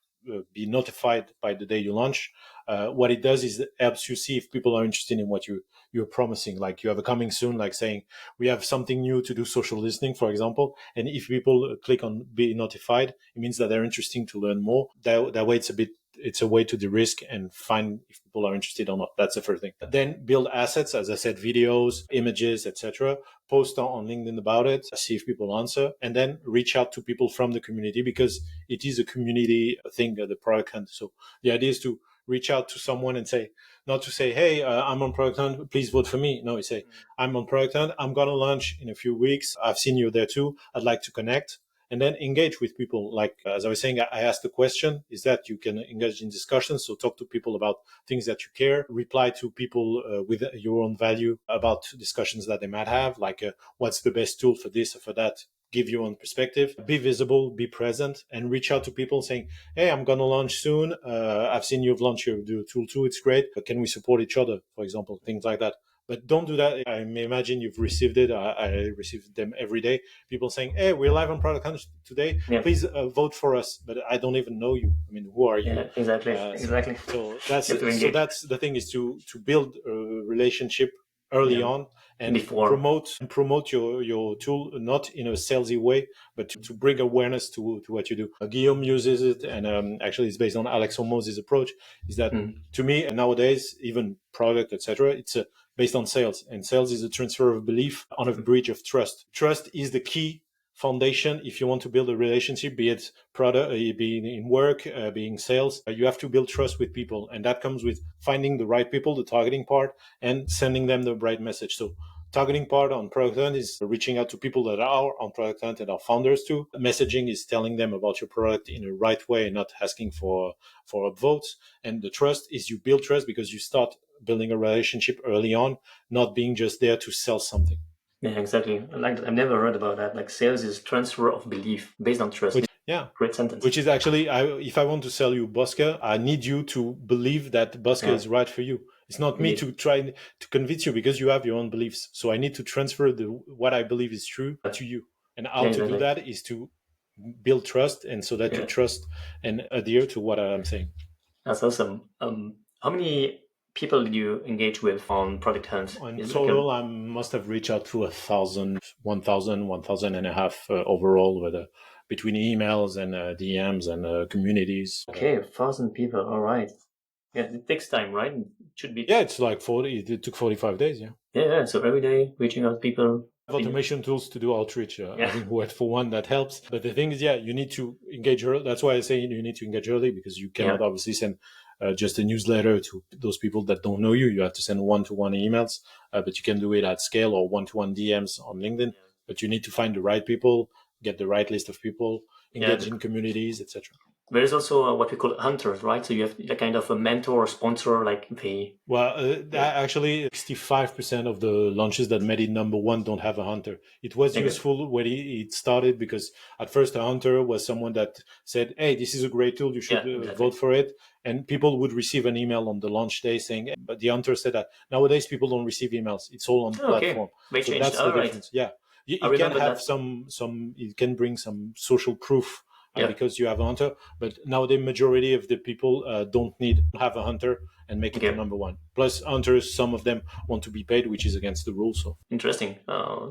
be notified by the day you launch. What it does is it helps you see if people are interested in what you're promising. Like you have a coming soon, like saying we have something new to do social listening, for example. And if people click on be notified, it means that they're interested to learn more. That way it's a way to de-risk and find if people are interested or not. That's the first thing. Then build assets, as I said, videos, images, etc. Post on LinkedIn about it, see if people answer, and then reach out to people from the community because it is a community thing, the Product Hunt. So the idea is to reach out to someone and say, not to say, hey, I'm on Product Hunt, please vote for me. No, you say, I'm on Product Hunt, I'm going to launch in a few weeks. I've seen you there too. I'd like to connect. And then engage with people. Like, as I was saying, I asked the question, is that you can engage in discussions. So talk to people about things that you care, reply to people with your own value about discussions that they might have, like what's the best tool for this or for that. Give your own perspective, be visible, be present, and reach out to people saying, hey, I'm going to launch soon. I've seen you've launched your tool too. It's great. But can we support each other, for example, things like that. But don't do that. I may imagine you've received it. I receive them every day. People saying, hey, we're live on Product Hunt today. Please vote for us. But I don't even know you. I mean, who are you?
Yeah, exactly.
So that's the thing is to build a relationship early on and promote your tool, not in a salesy way, but to bring awareness to what you do. Guillaume uses it, and actually it's based on Alex Hormoz's approach, is that to me, nowadays, even product, etc., it's based on sales. And sales is a transfer of belief on a bridge of trust. Trust is the key foundation if you want to build a relationship, be it product, being in work, being sales. You have to build trust with people, and that comes with finding the right people, the targeting part, and sending them the right message. So targeting part on Product Hunt is reaching out to people that are on Product Hunt and are founders too. Messaging is telling them about your product in a right way and not asking for upvotes. And the trust is you build trust because you start building a relationship early on, not being just there to sell something.
Yeah, exactly. Like I've never heard about that. Like sales is transfer of belief based on trust. Great sentence.
Which is actually, if I want to sell you Bosca, I need you to believe that Bosca is right for you. It's not me to try to convince you because you have your own beliefs. So I need to transfer what I believe is true to you. And how to do that is to build trust, and so that you trust and adhere to what I'm saying.
That's awesome. How many people did you engage with on Product Hunt?
In total, I must have reached out to 1,000 and a half overall, with between emails and DMs and communities.
Okay, 1,000 people. All right. Yeah, it takes time, right? It should be.
Yeah, it's like 40. It took 45 days.
Yeah. So every day reaching out to people.
Automation tools to do outreach. I think Word for One, that helps. But the thing is, you need to engage early. That's why I say you need to engage early, because you cannot obviously send just a newsletter to those people that don't know you. You have to send one-to-one emails, but you can do it at scale, or one-to-one DMs on LinkedIn. But you need to find the right people, get the right list of people, engage in communities, etc.
There is also what we call hunters, right? So you have a kind of a mentor or sponsor, like they.
Well, actually, 65% of the launches that made it number one don't have a hunter. It was useful when it started, because at first a hunter was someone that said, hey, this is a great tool, you should vote for it. And people would receive an email on the launch day saying, but the hunter said that nowadays people don't receive emails. It's all on the platform.
So
that's the difference. Yeah. It can have some, it can bring some social proof because you have a hunter. But now the majority of the people don't have a hunter and make it the number one. Plus hunters, some of them want to be paid, which is against the rules. So
interesting.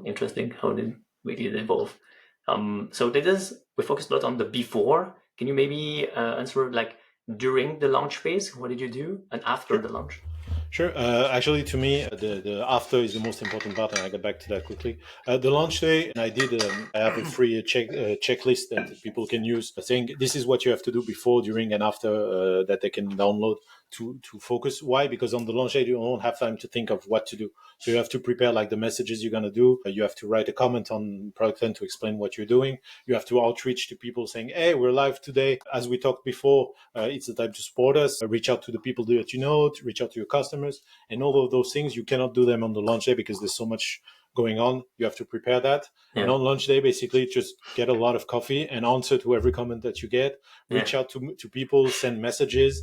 Interesting. How did we did evolve? So we focused a lot on the before. Can you maybe answer like during the launch phase? What did you do, and after the launch?
Sure. Actually, to me, the after is the most important part, and I get back to that quickly. The launch day, and I have a free checklist that people can use, saying this is what you have to do before, during, and after that they can download to focus. Why? Because on the launch day, you don't have time to think of what to do. So you have to prepare like the messages you're going to do. You have to write a comment on Product 10 to explain what you're doing. You have to outreach to people saying, hey, we're live today. As we talked before, it's the time to support us. Reach out to the people that you know, to reach out to your customers. And all of those things, you cannot do them on the launch day because there's so much going on. You have to prepare that. And on launch day, basically just get a lot of coffee and answer to every comment that you get. Reach out to people, send messages,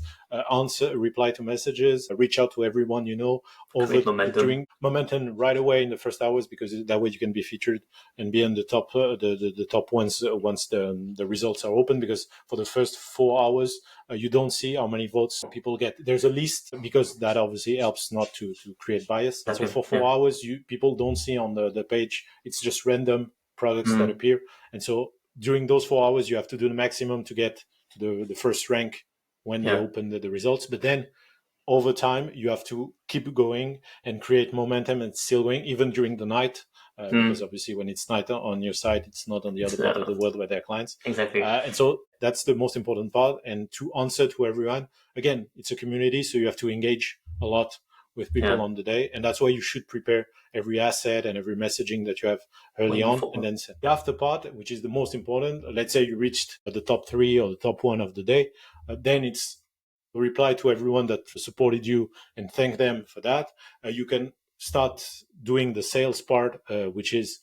reply to messages, reach out to everyone you know. During momentum right away in the first hours, because that way you can be featured and be in the top the top ones once the results are open. Because for the first 4 hours, you don't see how many votes people get. There's a list, because that obviously helps not to create bias. So for 4 hours, people don't see on the page. It's just random products that appear. And so during those 4 hours, you have to do the maximum to get to the first rank when they open the results. But then over time, you have to keep going and create momentum and still going, even during the night. Because obviously when it's night on your side, it's not on the other part of the world where there are clients.
Exactly.
And so that's the most important part. And to answer to everyone, again, it's a community, so you have to engage a lot with people on the day. And that's why you should prepare every asset and every messaging that you have early on. And then the after part, which is the most important. Let's say you reached the top 3 or the top 1 of the day. Then it's reply to everyone that supported you and thank them for that. You can start doing the sales part, which is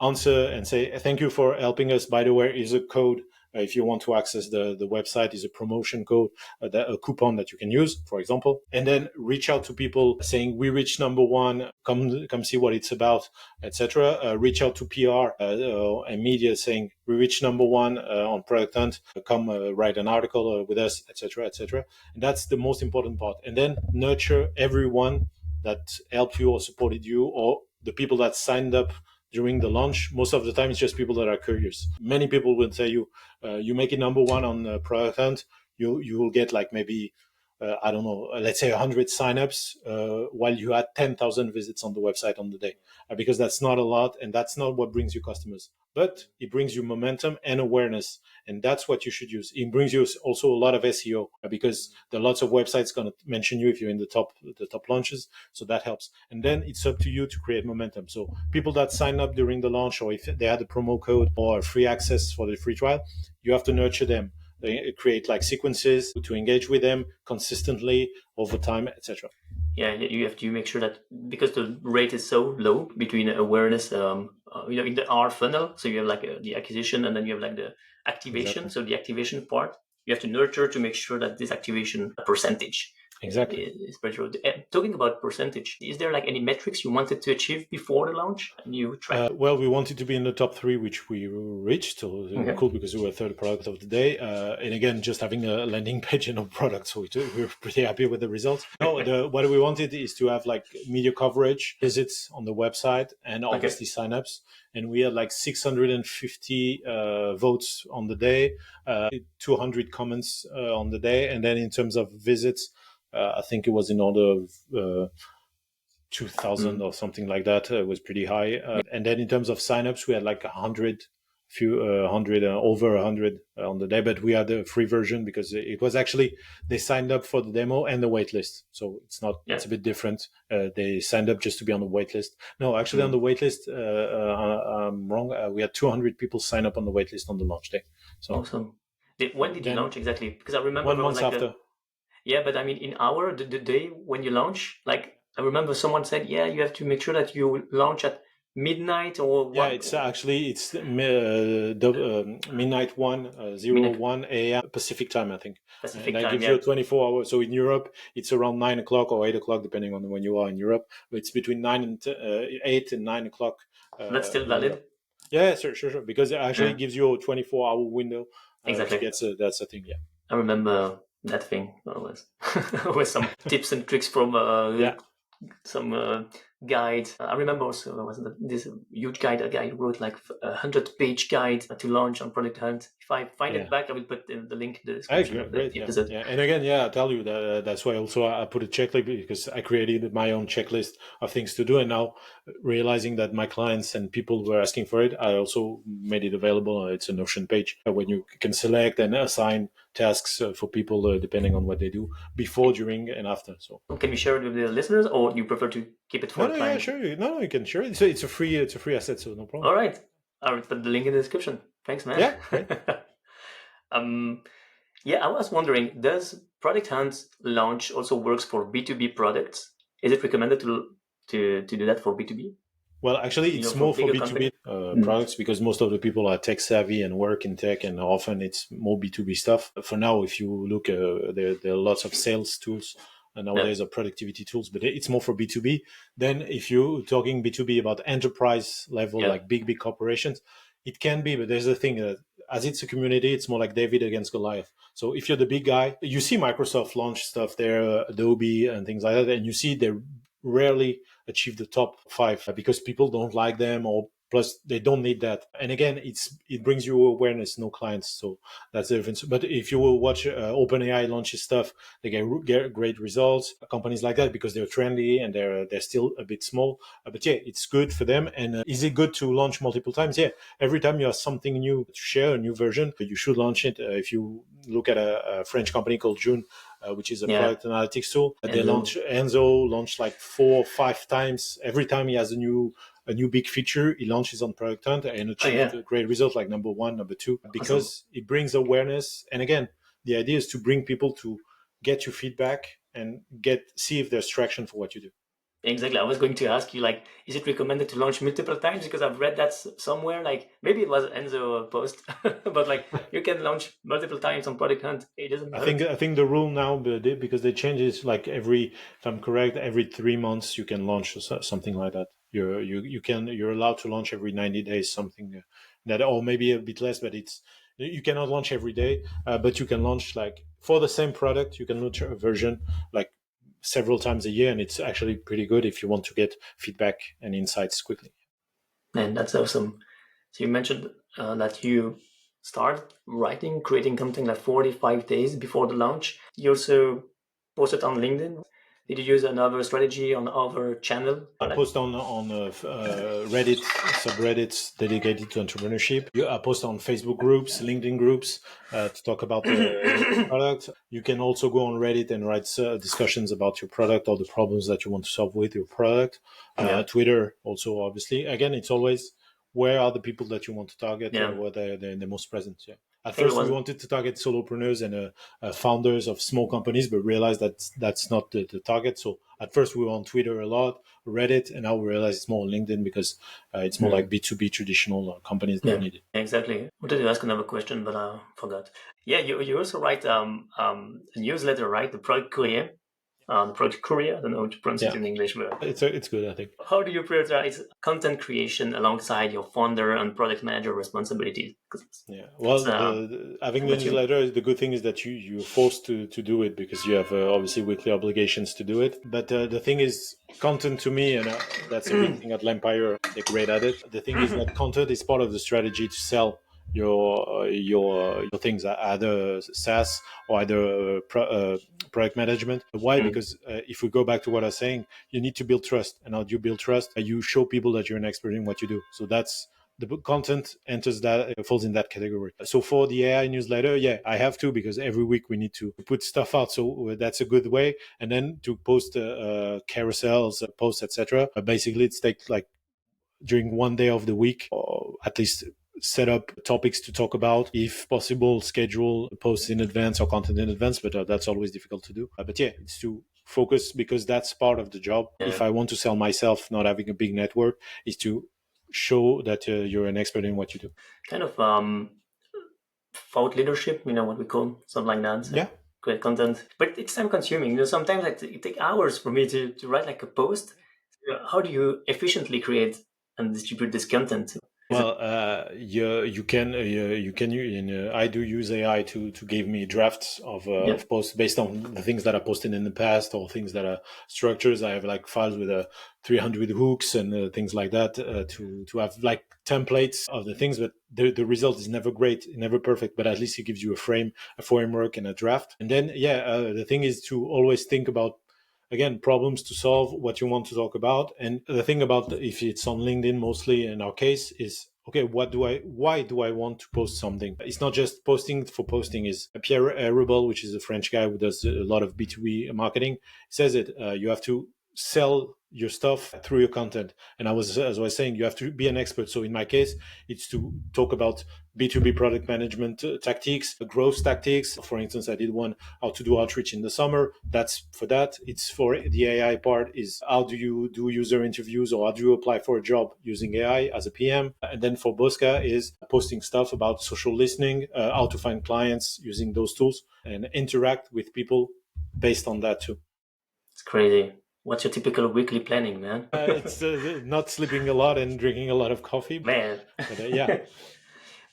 answer and say, thank you for helping us. By the way, here's a code. If you want to access the website, is a promotion code, a coupon that you can use, for example. And then reach out to people saying, we reached number 1, come see what it's about, etc. Reach out to PR and media saying, we reached number 1 on Product Hunt, come write an article with us, etc., etc. And that's the most important part. And then nurture everyone that helped you or supported you, or the people that signed up during the launch. Most of the time, it's just people that are curious. Many people will tell you, you make it number 1 on Product Hunt, you will get like maybe, I don't know, let's say 100 signups, while you had 10,000 visits on the website on the day, because that's not a lot, and that's not what brings you customers. But it brings you momentum and awareness, and that's what you should use. It brings you also a lot of SEO, because there are lots of websites going to mention you if you're in the top launches, so that helps. And then it's up to you to create momentum. So people that sign up during the launch, or if they had a promo code or free access for the free trial, you have to nurture them. They create like sequences to engage with them consistently over time, etc.
Yeah, you have to make sure that, because the rate is so low between awareness, in the R funnel, so you have like the acquisition, and then you have like the activation. Exactly. So the activation part, you have to nurture to make sure that this activation percentage is pretty low. Talking about percentage, is there like any metrics you wanted to achieve before the launch and you tracked?
Well, we wanted to be in the top 3, which we reached. So cool, because we were third product of the day. And again, just having a landing page and no product, so we were pretty happy with the results. No, what we wanted is to have like media coverage, visits on the website, and obviously signups. And we had like 650 votes on the day, 200 comments on the day. And then in terms of visits, I think it was in order of 2,000 or something like that. It was pretty high. And then in terms of signups, we had like over 100 on the day, but we had a free version because it was actually, they signed up for the demo and the waitlist. So it's a bit different. They signed up just to be on the waitlist. No, actually on the waitlist, I'm wrong. We had 200 people sign up on the waitlist on the launch day. So
awesome. When did you launch exactly? Because I remember
1 month after.
Yeah, but I mean, in the day when you launch, like I remember someone said, yeah, you have to make sure that you launch at midnight or
yeah, it's midnight 1:01 a.m. Pacific time, I think. And that gives you 24 hours. So in Europe, it's around 9 o'clock or 8 o'clock, depending on when you are in Europe. But it's between 8 and 9 o'clock.
That's still valid?
Yeah, sure. Because it actually gives you a 24-hour window
Exactly.
That's a thing. Yeah.
I remember that thing always with some tips and tricks from some guide. I remember also there was this huge guide. A guy wrote like a 100-page guide to launch on Product Hunt. If I find it back, I will put the link in the description of the episode.
Yeah. And again, I tell you that's why also I put a checklist, because I created my own checklist of things to do, and now realizing that my clients and people were asking for it, I also made it available. It's a Notion page when you can select and assign tasks for people depending on what they do before, during, and after. So
can you share it with the listeners, or you prefer to keep it for
no, yeah, sure. No, you can share it. So it's a free asset, so no problem.
All right, I'll put the link in the description. Thanks, man.
Yeah, great.
I was wondering, does Product Hunt launch also works for B2B products? Is it recommended to do that for B2B?
Well, actually, it's more for B2B products, because most of the people are tech savvy and work in tech, and often it's more B2B stuff. For now, if you look, there are lots of sales tools and nowadays are productivity tools, but it's more for B2B. Then if you're talking B2B about enterprise level, like big corporations, it can be, but there's a thing that as it's a community, it's more like David against Goliath. So if you're the big guy, you see Microsoft launch stuff there, Adobe and things like that, and you see they rarely achieve the top 5 because people don't like them, or plus they don't need that. And again, it brings you awareness, no clients. So that's the difference. But if you will watch OpenAI launches stuff, they get great results. Companies like that, because they're trendy and they're still a bit small. But yeah, it's good for them. And is it good to launch multiple times? Yeah. Every time you have something new to share, a new version, you should launch it. If you look at a French company called June, which is a product analytics tool, Enzo launched like 4 or 5 times. Every time he has a new big feature, he launches on Product Hunt and achieved a great result, like number 1, number 2, because it brings awareness. And again, the idea is to bring people to get your feedback and see if there's traction for what you do.
Exactly. I was going to ask you, like, is it recommended to launch multiple times? Because I've read that somewhere, like maybe it was Enzo post, but like you can launch multiple times on Product Hunt. It doesn't hurt.
I think the rule now, because they change it, like if I'm correct, every 3 months you can launch something like that. You're allowed to launch every 90 days, something that, or maybe a bit less, but you cannot launch every day, but you can launch, like, for the same product, you can launch a version like several times a year, and it's actually pretty good if you want to get feedback and insights quickly.
And that's awesome. So you mentioned that you start creating content like 45 days before the launch. You also posted on LinkedIn. Did you use another strategy on other channel?
I post on Reddit subreddits dedicated to entrepreneurship. I post on Facebook groups, LinkedIn groups to talk about the product. You can also go on Reddit and write discussions about your product or the problems that you want to solve with your product. Twitter also, obviously. Again, it's always where are the people that you want to target, where they're the most present. Yeah. At first, we wanted to target solopreneurs and founders of small companies, but realized that that's not the target. So at first, we were on Twitter a lot, Reddit, and now we realize it's more on LinkedIn, because it's more like B2B traditional companies that need it.
Exactly. I wanted to ask another question, but I forgot. Yeah, you also write a newsletter, right? The Product Courier. Product Courier, I don't know how to pronounce it in English, but
it's good, I think.
How do you prioritize content creation alongside your founder and product manager responsibilities?
Having the newsletter, the good thing is that you're forced to do it, because you have obviously weekly obligations to do it. But the thing is, content to me, and that's a big thing at L'Empire, they're great at it. The thing is that content is part of the strategy to sell your things, either SaaS or either product management. Why? Because if we go back to what I was saying, you need to build trust. And how do you build trust? You show people that you're an expert in what you do. So that's the content falls in that category. So for the AI newsletter, I have to, because every week we need to put stuff out. So that's a good way. And then to post carousels, posts, etc. Basically, it's takes like during one day of the week, or at least set up topics to talk about. If possible, schedule posts in advance or content in advance, but that's always difficult to do. But it's to focus, because that's part of the job. If I want to sell myself, not having a big network, is to show that you're an expert in what you do.
Kind of thought leadership, what we call something like that. So create content, but it's time consuming. Sometimes it takes hours for me to write like a post. How do you efficiently create and distribute this content?
Well, I do use AI to give me drafts of posts based on the things that I posted in the past or things that are structures. I have like files with 300 hooks and things like that to have like templates of the things, but the result is never great, never perfect, but at least it gives you a framework and a draft. And then, the thing is to always think about, again, problems to solve, what you want to talk about. And the thing about if it's on LinkedIn, mostly in our case, is okay, why do I want to post something? It's not just posting for posting. Is Pierre Rubel, which is a French guy who does a lot of B2B marketing, says it. You have to sell your stuff through your content. And as I was saying, you have to be an expert. So in my case, it's to talk about B2B product management tactics, growth tactics. For instance, I did one, how to do outreach in the summer. That's for that. It's for the AI part is how do you do user interviews or how do you apply for a job using AI as a PM? And then for Bosca is posting stuff about social listening, how to find clients using those tools and interact with people based on that too.
It's crazy. What's your typical weekly planning, man?
It's not sleeping a lot and drinking a lot of coffee,
Man.
But yeah.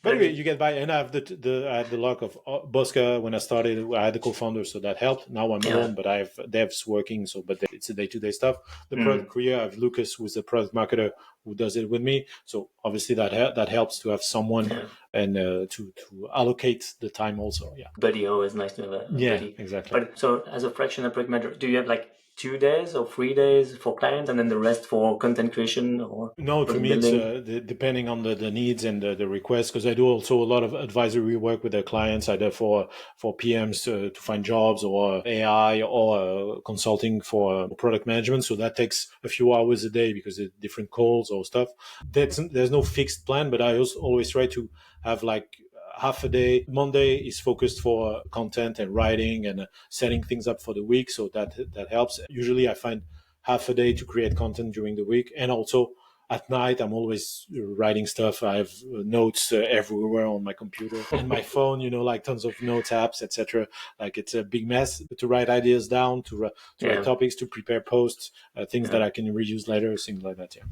But anyway, you get by, and I have I had the luck of Bosca when I started. I had the co-founder, so that helped. Now I'm alone, but I have devs working, so but it's a day-to-day stuff. The product career, I have Lucas, who's a product marketer, who does it with me. So obviously that helps to have someone and to allocate the time also. Yeah,
buddy, always nice to have a buddy.
Exactly.
But so as a fractional product manager, do you have like 2 days or 3 days for clients and then the rest for content creation or
no, to me it's depending on the needs and the requests, because I do also a lot of advisory work with the clients, either for PMs to find jobs or AI or consulting for product management. So that takes a few hours a day because of different calls or stuff. There's no fixed plan, but I also always try to have like half a day. Monday is focused for content and writing and setting things up for the week. So that helps. Usually I find half a day to create content during the week. And also at night, I'm always writing stuff. I have notes everywhere on my computer and my phone, like tons of notes apps, etc. Like it's a big mess to write ideas down, to write topics, to prepare posts, things that I can reuse later, things like that. Yeah.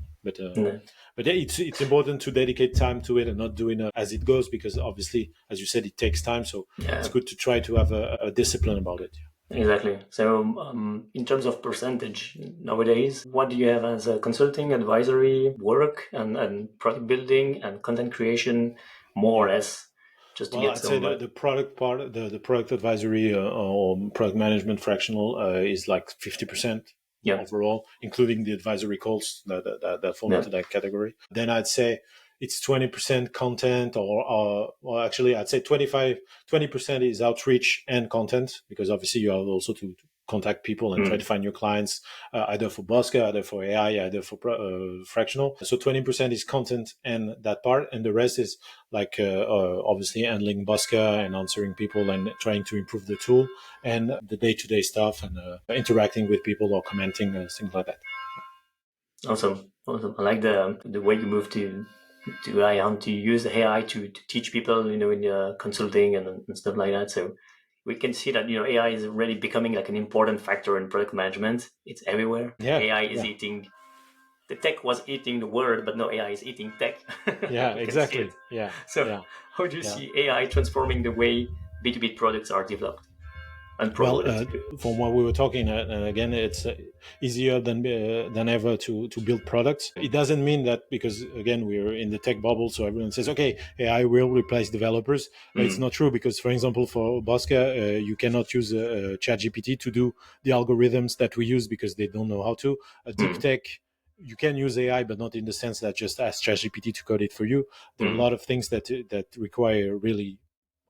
But it's important to dedicate time to it and not doing it as it goes, because obviously, as you said, it takes time. So it's good to try to have a discipline about it.
Exactly. So in terms of percentage nowadays, what do you have as a consulting, advisory work and product building and content creation, more or less? Just to get
I'd say the product part, the product advisory or product management fractional is like 50%. Overall, including the advisory calls that fall into that category. Then I'd say it's 20% content or actually I'd say 20% is outreach and content, because obviously you have also to contact people and try to find your clients, either for Bosca, either for AI, either for fractional. So 20% is content and that part, and the rest is like obviously handling Bosca and answering people and trying to improve the tool and the day-to-day stuff and interacting with people or commenting, things like that.
Awesome. I like the way you move to AI and to use AI to teach people, in consulting and stuff like that. So we can see that AI is really becoming like an important factor in product management. It's everywhere. AI is eating. The tech was eating the world, but now AI is eating tech.
Yeah, exactly. Yeah.
So how do you see AI transforming the way B2B products are developed and promoted?
From what we were talking, and again, it's easier than ever to build products. It doesn't mean that, because again, we're in the tech bubble, so everyone says, okay, AI will replace developers. It's not true, because for example, for Bosca, you cannot use ChatGPT to do the algorithms that we use because they don't know how to. Deep tech, you can use AI, but not in the sense that just ask ChatGPT to code it for you. There are a lot of things that require really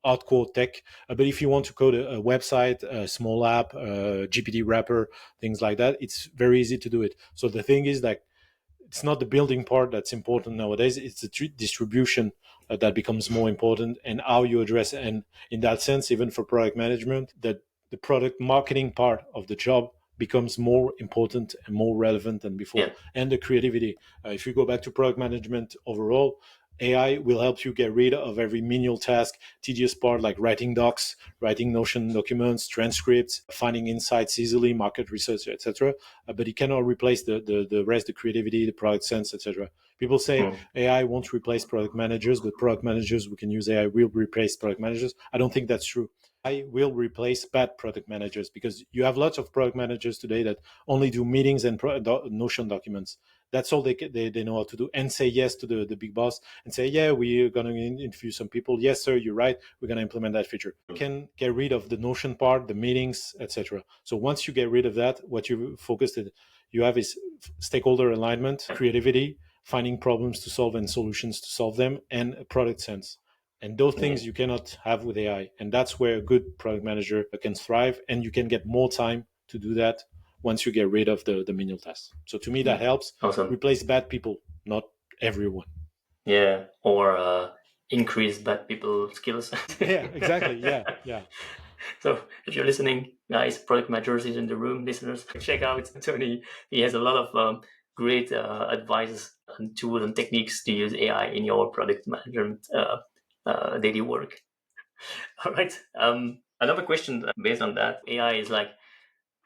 hardcore tech. But if you want to code a website, a small app, a GPT wrapper, things like that, it's very easy to do it. So the thing is that it's not the building part that's important nowadays. It's the distribution that becomes more important, and how you address. And in that sense, even for product management, that the product marketing part of the job becomes more important and more relevant than before. And the creativity. If you go back to product management overall, AI will help you get rid of every menial task, tedious part like writing docs, writing Notion documents, transcripts, finding insights easily, market research, etc. But it cannot replace the rest, the creativity, the product sense, etc. People say AI won't replace product managers, but product managers, we can use AI, will replace product managers. I don't think that's true. I will replace bad product managers, because you have lots of product managers today that only do meetings and Notion documents. That's all they know how to do, and say yes to the big boss and say, yeah, we're going to interview some people. Yes, sir, you're right. We're going to implement that feature. You can get rid of the Notion part, the meetings, etc. So once you get rid of that, what you have is stakeholder alignment, creativity, finding problems to solve and solutions to solve them, and a product sense. And those things you cannot have with AI. And that's where a good product manager can thrive, and you can get more time to do that once you get rid of the menial tasks. So to me, that helps.
Awesome.
Replace bad people, not everyone.
Yeah, or increase bad people skills.
Yeah, exactly. Yeah.
So if you're listening, guys, product managers is in the room, listeners, check out Toni. He has a lot of great advice and tools and techniques to use AI in your product management daily work. All right. Another question based on that, AI is like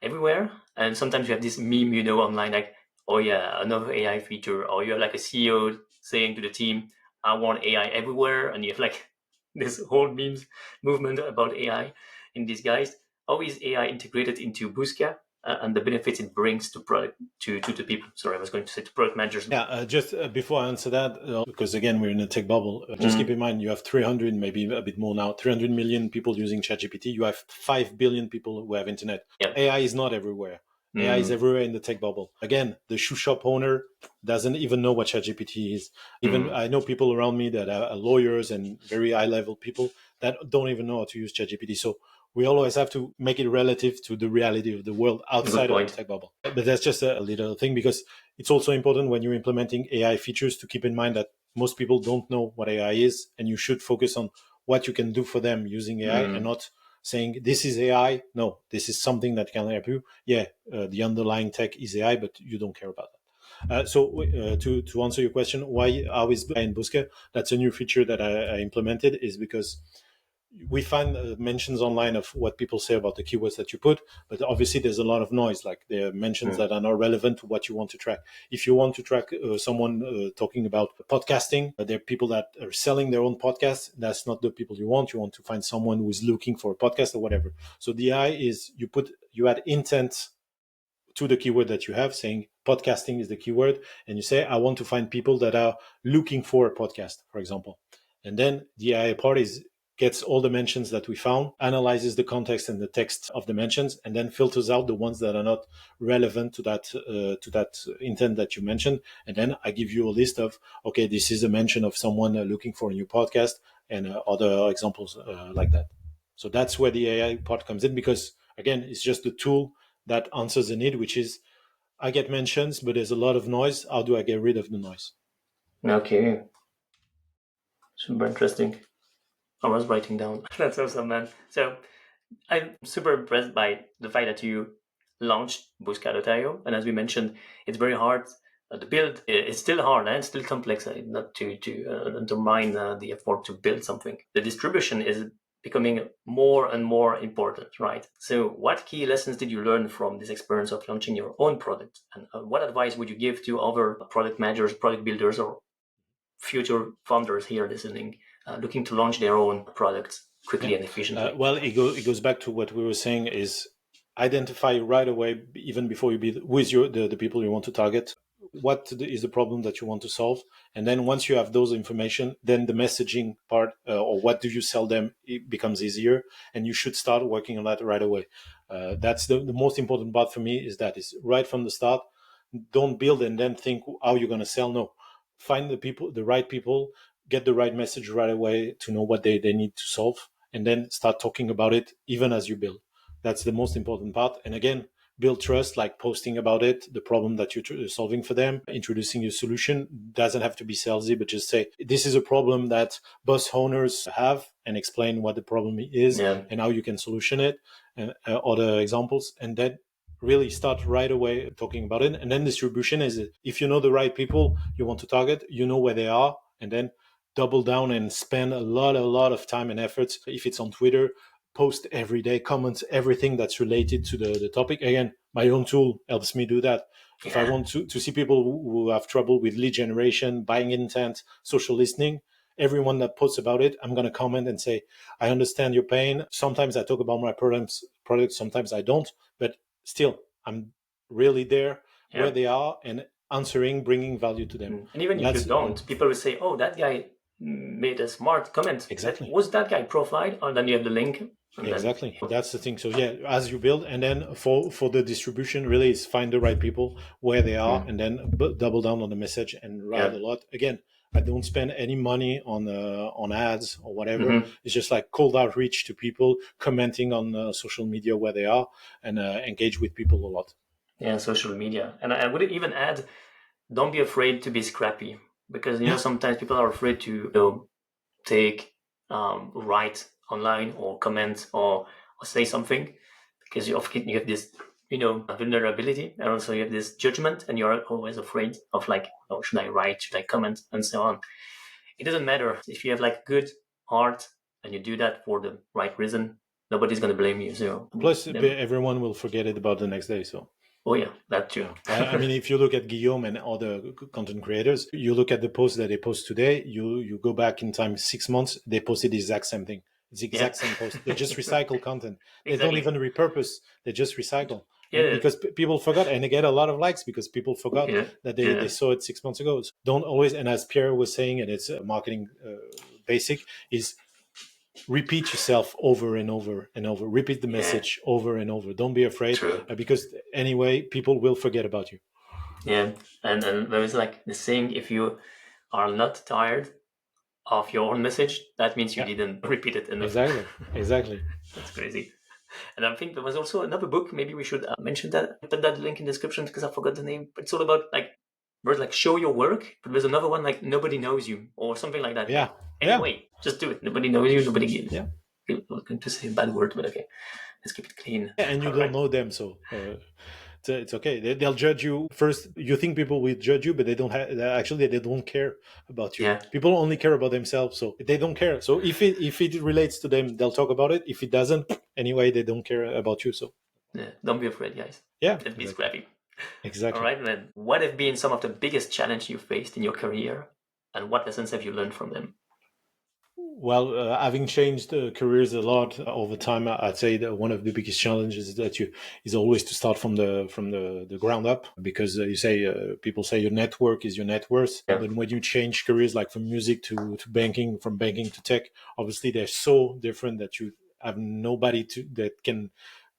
everywhere, and sometimes you have this meme, online, like, oh yeah, another AI feature, or you have like a CEO saying to the team, I want AI everywhere, and you have like this whole memes movement about AI in disguise. How is AI integrated into Busca and the benefits it brings to the people? Sorry, I was going to say to product managers.
Yeah, just before I answer that, because again, we're in a tech bubble, just keep in mind, you have 300, maybe a bit more now, 300 million people using ChatGPT. You have 5 billion people who have internet.
Yep.
AI is not everywhere. AI is everywhere in the tech bubble. Again, the shoe shop owner doesn't even know what ChatGPT is. Even I know people around me that are lawyers and very high level people that don't even know how to use ChatGPT. So we always have to make it relative to the reality of the world outside of the tech bubble. But that's just a little thing, because it's also important when you're implementing AI features to keep in mind that most people don't know what AI is, and you should focus on what you can do for them using AI and not saying, this is AI. No, this is something that can help you. Yeah, the underlying tech is AI, but you don't care about that. To answer your question, why is AI in Busca? That's a new feature that I implemented, is because we find mentions online of what people say about the keywords that you put, but obviously there's a lot of noise. Like there are mentions that are not relevant to what you want to track. If you want to track someone talking about podcasting, there are people that are selling their own podcasts. That's not the people you want. You want to find someone who is looking for a podcast or whatever. So the AI is you add intent to the keyword that you have, saying podcasting is the keyword, and you say, I want to find people that are looking for a podcast, for example. And then the AI part gets all the mentions that we found, analyzes the context and the text of the mentions, and then filters out the ones that are not relevant to that intent that you mentioned. And then I give you a list of, okay, this is a mention of someone looking for a new podcast, and other examples like that. So that's where the AI part comes in, because again, it's just the tool that answers the need, which is, I get mentions, but there's a lot of noise. How do I get rid of the noise?
Okay. Super interesting. I was writing down. That's awesome, man. So I'm super impressed by the fact that you launched Busca.io. And as we mentioned, it's very hard. The build is still hard and it's still complex, not to undermine the effort to build something. The distribution is becoming more and more important, right? So what key lessons did you learn from this experience of launching your own product? And what advice would you give to other product managers, product builders, or future founders here listening, looking to launch their own products quickly and efficiently?
Well, it goes back to what we were saying, is identify right away, even before you be who is the people you want to target, what is the problem that you want to solve, and then once you have those information, then the messaging part, or what do you sell them, it becomes easier, and you should start working on that right away. That's the most important part for me, is right from the start. Don't build and then think how you're going to sell. No, find the right people, get the right message right away to know what they need to solve, and then start talking about it even as you build. That's the most important part. And again, build trust, like posting about it, the problem that you're solving for them, introducing your solution. Doesn't have to be salesy, but just say, this is a problem that bus owners have, and explain what the problem is and how you can solution it, and other examples. And then really start right away talking about it. And then distribution is, if you know the right people you want to target, you know where they are, and then double down and spend a lot of time and efforts. If it's on Twitter, post every day, comment everything that's related to the topic. Again, my own tool helps me do that. If I want to see people who have trouble with lead generation, buying intent, social listening, everyone that posts about it, I'm going to comment and say, I understand your pain. Sometimes I talk about my products, sometimes I don't, but still, I'm really there where they are and answering, bringing value to them.
And even if you don't, people will say, oh, that guy made a smart comment.
Exactly.
Was that guy profiled? And then you have the link.
Exactly. That's the thing. So yeah, as you build, and then for the distribution, really is find the right people where they are, and then double down on the message and write a lot. Again, I don't spend any money on ads or whatever. It's just like cold outreach to people, commenting on social media where they are, and engage with people a lot.
Yeah, social media. And I would even add, don't be afraid to be scrappy, because sometimes people are afraid to take write online or comment or say something, because you have this vulnerability, and also you have this judgment, and you're always afraid of like, oh, should I write, should I comment, and so on. It doesn't matter if you have like good heart and you do that for the right reason. Nobody's going to blame you. So
plus everyone will forget it about the next day. So
oh yeah, that too.
I mean, if you look at Guillaume and other content creators, you look at the post that they post today, you go back in time 6 months, they posted the exact same thing. It's the exact same post. They just recycle content. They don't even repurpose. They just recycle. Because people forgot, and they get a lot of likes because people forgot that they saw it 6 months ago. So don't always, and as Pierre was saying, and it's marketing basic, is repeat yourself over and over and over. Repeat the message over and over. Don't be afraid, because anyway, people will forget about you.
Yeah, and there is like the saying: if you are not tired of your own message, that means you didn't repeat it enough.
Exactly.
That's crazy. And I think there was also another book. Maybe we should mention that. Put that link in the description because I forgot the name. But it's all about like show your work. But there's another one like nobody knows you or something like that.
Yeah.
Anyway, just do it. Nobody knows you. Nobody gives. Yeah. I'm going to say a bad word, but okay. Let's keep it clean.
Yeah, and you don't know them, so it's okay. They'll judge you first. You think people will judge you, but they don't actually they don't care about you. People only care about themselves, so they don't care. So if it relates to them, they'll talk about it. If it doesn't, anyway, they don't care about you. So
don't be afraid, guys. Don't be scrappy.
Exactly.
All right, then. What have been some of the biggest challenges you faced in your career, and what lessons have you learned from them?
Well, having changed careers a lot over time, I'd say that one of the biggest challenges is always to start from the ground up, because people say your network is your net worth. But when you change careers, like from music to banking, from banking to tech, obviously they're so different that you have nobody that can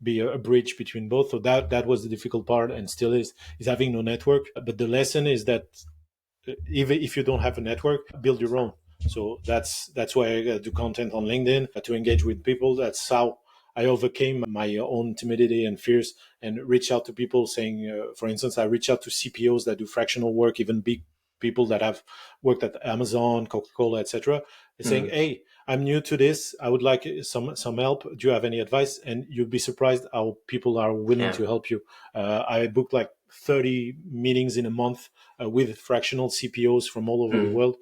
be a bridge between both. So that was the difficult part, and still is having no network. But the lesson is that even if you don't have a network, build your own. So that's why I do content on LinkedIn to engage with people. That's how I overcame my own timidity and fears and reach out to people saying, for instance, I reach out to CPOs that do fractional work, even big people that have worked at Amazon, Coca-Cola, etc. Saying, hey, I'm new to this. I would like some help. Do you have any advice? And you'd be surprised how people are willing to help you. I booked like 30 meetings in a month with fractional CPOs from all over the world,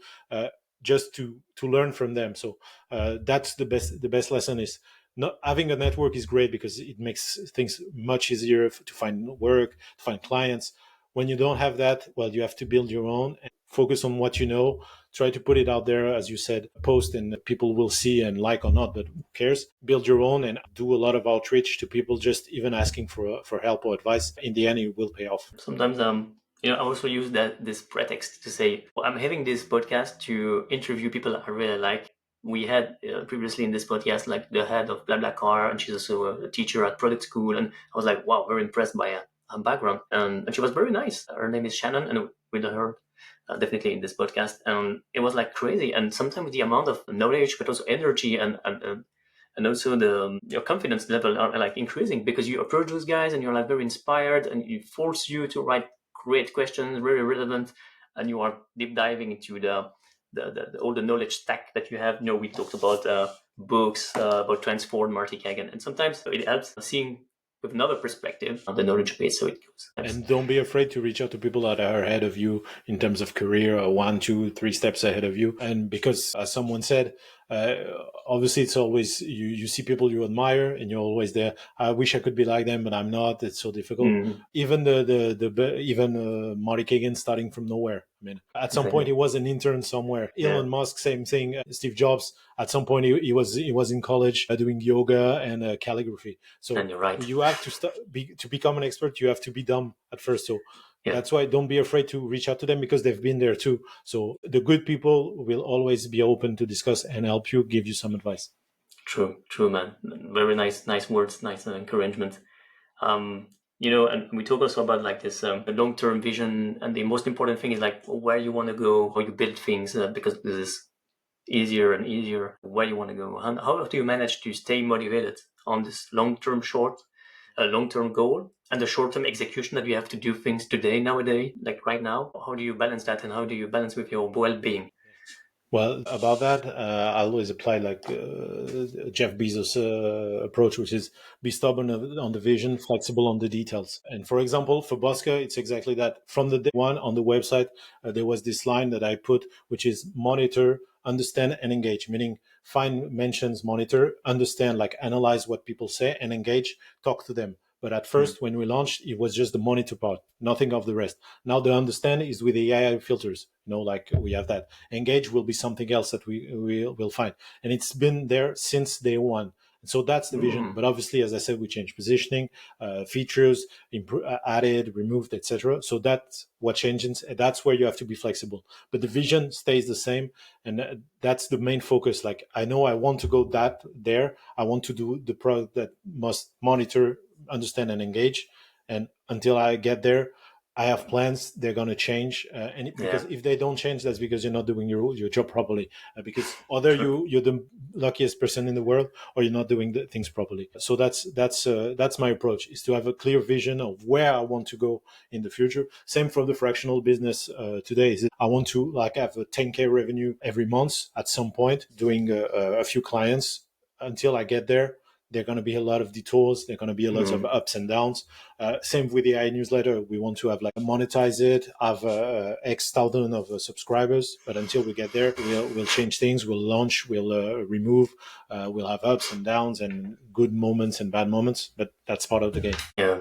just to learn from them. So that's the best lesson is not having a network is great because it makes things much easier to find work, to find clients. When you don't have that, well, you have to build your own and focus on what you know. Try to put it out there, as you said, post, and people will see and like or not, but who cares? Build your own and do a lot of outreach to people, just even asking for help or advice. In the end, it will pay off.
Sometimes I also use this pretext to say, well, I'm having this podcast to interview people I really like. We had previously in this podcast like the head of BlaBlaCar, and she's also a teacher at product school, and I was like, wow, very impressed by her background, and she was very nice. Her name is Shannon, and we know her definitely in this podcast, and it was like crazy. And sometimes the amount of knowledge, but also energy and also your confidence level are like increasing because you approach those guys and you're like very inspired, and it force you to write great questions, very relevant, and you are deep diving into the all the knowledge stack that you have. We talked about books, about Transform, Marty Kagan, and sometimes it helps seeing with another perspective, the knowledge base, so it goes.
And don't be afraid to reach out to people that are ahead of you in terms of career, or 1, 2, 3 steps ahead of you. And because, as someone said, uh, obviously it's always, you see people you admire and you're always there. I wish I could be like them, but I'm not. It's so difficult. Even Marty Kagan starting from nowhere. I mean, at some point he was an intern somewhere. Elon Musk, same thing. Steve Jobs, at some point he was in college doing yoga and calligraphy. So
And you're right.
you have to to become an expert. You have to be dumb at first. So that's why don't be afraid to reach out to them, because they've been there too. So the good people will always be open to discuss and help you, give you some advice.
True, man. Very nice words, nice encouragement. And we talk also about like this long-term vision, and the most important thing is like where you want to go, how you build things, because this is easier and easier where you want to go. And how do you manage to stay motivated on this long-term goal and the short-term execution that you have to do things today, nowadays, like right now? How do you balance that, and how do you balance with your well-being?
Well, about that, I always apply like Jeff Bezos' approach, which is be stubborn on the vision, flexible on the details. And for example, for Bosca, it's exactly that. From the day one on the website, there was this line that I put, which is monitor, understand, and engage, meaning find mentions, monitor, understand, like analyze what people say, and engage, talk to them. But at first, when we launched, it was just the monitor part, nothing of the rest. Now the understand is with the AI filters, like we have that. Engage will be something else that we will find. And it's been there since day one. So that's the vision. But obviously, as I said, we changed positioning, features, added, removed, etc. So that's what changes. That's where you have to be flexible. But the vision stays the same. And that's the main focus. Like, I know I want to go there. I want to do the product that must monitor, understand, and engage. And until I get there, I have plans. They're going to change, because if they don't change, that's because you're not doing your job properly. Because either you're the luckiest person in the world, or you're not doing the things properly. So that's my approach: is to have a clear vision of where I want to go in the future. Same for the fractional business today. Is I want to have a 10K revenue every month at some point, doing a few clients. Until I get there, there are going to be a lot of detours. There are going to be a lot of ups and downs. Same with the AI newsletter. We want to have monetize it, have X thousand of subscribers. But until we get there, we'll change things. We'll launch. We'll remove. We'll have ups and downs and good moments and bad moments. But that's part of the game.
Yeah.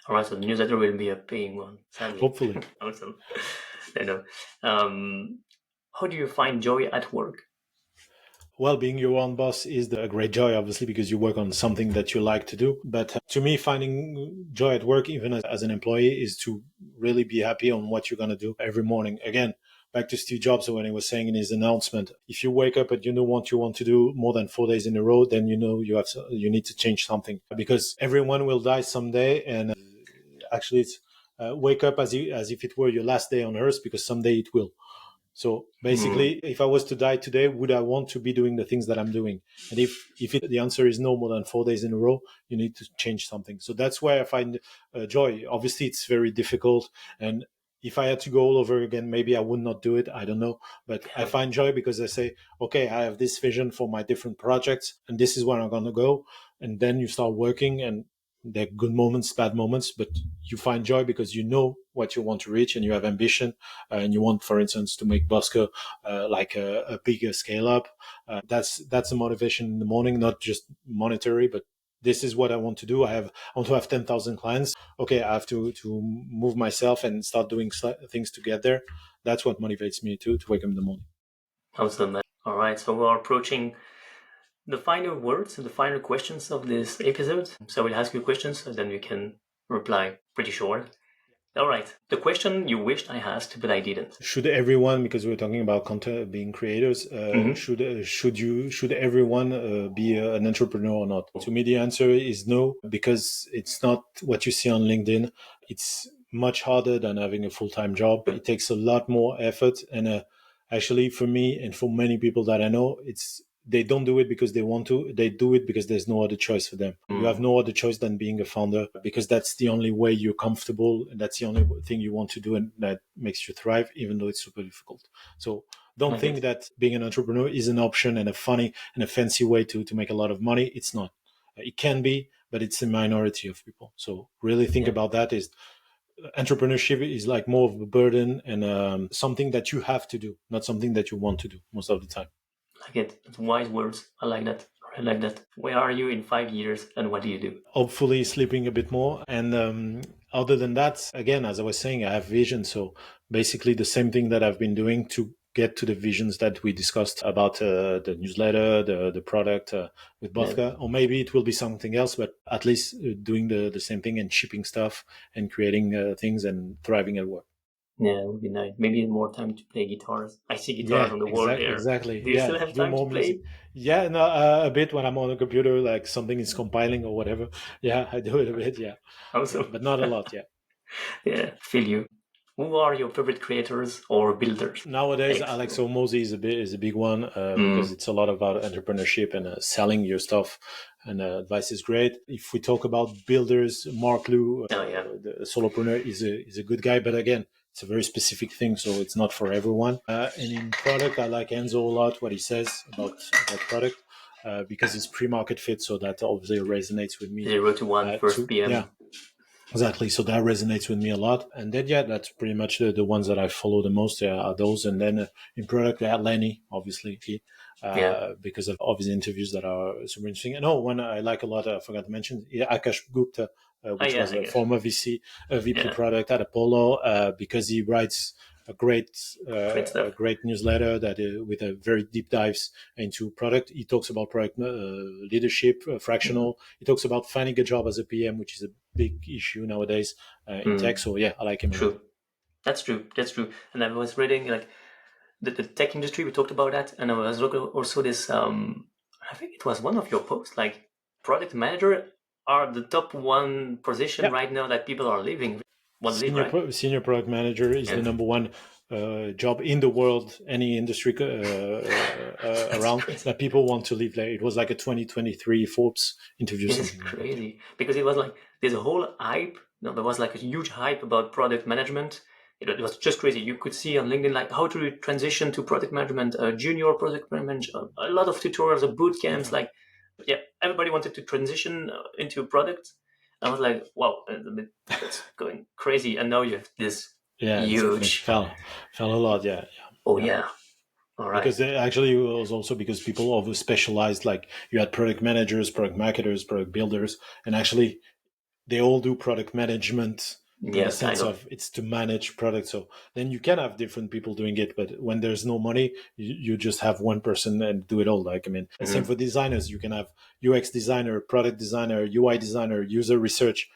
All right. So the newsletter will be a paying one, sadly.
Hopefully.
Awesome. How do you find joy at work?
Well, being your own boss is a great joy, obviously, because you work on something that you like to do. But to me, finding joy at work, even as an employee, is to really be happy on what you're going to do every morning. Again, back to Steve Jobs when he was saying in his announcement, if you wake up and you know what you want to do more than 4 days in a row, then you need to change something, because everyone will die someday. And actually, it's wake up as if it were your last day on earth, because someday it will. So basically, if I was to die today, would I want to be doing the things that I'm doing? And if the answer is no, more than 4 days in a row, you need to change something. So that's why I find joy. Obviously, it's very difficult. And if I had to go all over again, maybe I would not do it. I don't know. But I find joy because I say, okay, I have this vision for my different projects, and this is where I'm going to go. And then you start working, and there are good moments, bad moments, but you find joy because you know what you want to reach, and you have ambition, and you want, for instance, to make Bosco like a bigger scale up. That's a motivation in the morning, not just monetary, but this is what I want to do. I want to have 10,000 clients. Okay, I have to move myself and start doing things to get there. That's what motivates me to wake up in the morning.
Awesome. All right, so we're approaching the final words and the final questions of this episode. So I will ask you questions, and then you can reply pretty short. All right. The question you wished I asked, but I didn't.
Should everyone, because we're talking about content, being creators, should everyone be an entrepreneur or not? To me, the answer is no, because it's not what you see on LinkedIn. It's much harder than having a full-time job. It takes a lot more effort. And actually, for me and for many people that I know, they don't do it because they want to. They do it because there's no other choice for them. You have no other choice than being a founder, because that's the only way you're comfortable, and that's the only thing you want to do, and that makes you thrive, even though it's super difficult. So don't think that being an entrepreneur is an option and a funny and a fancy way to make a lot of money. It's not. It can be, but it's a minority of people. So really think
Yeah.
about that. Is entrepreneurship is like more of a burden and something that you have to do, not something that you want to do most of the time.
Like it. It's wise words. I like that. I like that. Where are you in 5 years and what do you do?
Hopefully sleeping a bit more. And other than that, again, as I was saying, I have vision. So basically the same thing that I've been doing to get to the visions that we discussed about the newsletter, the product with Bofka, or maybe it will be something else, but at least doing the same thing and shipping stuff and creating things and thriving at work.
Yeah, it would be nice. Maybe more time to play guitars. I see guitars on the wall there.
Exactly.
Do you still have
Do
time to
more music.
play?
Yeah, no, a bit when I'm on a computer, like something is compiling or whatever. Yeah, I do it a bit. Yeah,
Also,
but not a lot. Yeah.
yeah, feel you. Who are your favorite creators or builders?
Nowadays, I like so Mozy is a big one because it's a lot about entrepreneurship and selling your stuff, and advice is great. If we talk about builders, Mark Liu, the solopreneur, is a good guy, but again, it's a very specific thing, so it's not for everyone. And in product, I like Enzo a lot. What he says about product. Because it's pre-market fit, so that obviously resonates with me.
0 to 1 first PM.
Yeah, exactly. So that resonates with me a lot. And then, yeah, that's pretty much the ones that I follow the most are those. And then in product, Lenny, obviously, because of his interviews that are super interesting. And one I like a lot, I forgot to mention, Akash Gupta, which was a former VP product at Apollo, because he writes a great newsletter that with a very deep dives into product. He talks about product leadership, fractional. He talks about finding a job as a PM, which is a big issue nowadays in tech. So yeah, I like him.
True. That's true. And I was reading like the tech industry. We talked about that, and I was looking also this. I think it was one of your posts. Like product manager are the top one position right now that people are leaving.
Senior product manager is the number one job in the world, any industry around crazy. That people want to leave there. It was like a 2023 Forbes interview.
It's crazy because it was like there's a whole hype. There was like a huge hype about product management. It was just crazy. You could see on LinkedIn like how to transition to product management, junior product management, a lot of tutorials, boot camps. Like, everybody wanted to transition into a product. I was like, wow, that's going crazy. And now you have this huge
fell a lot. Yeah.
Oh yeah. All right.
Because actually it was also because people over specialized, like you had product managers, product marketers, product builders, and actually they all do product management in the sense of it's to manage products. So then you can have different people doing it, but when there's no money, you just have one person and do it all. Like, I mean, same for designers. You can have UX designer, product designer, UI designer, user research.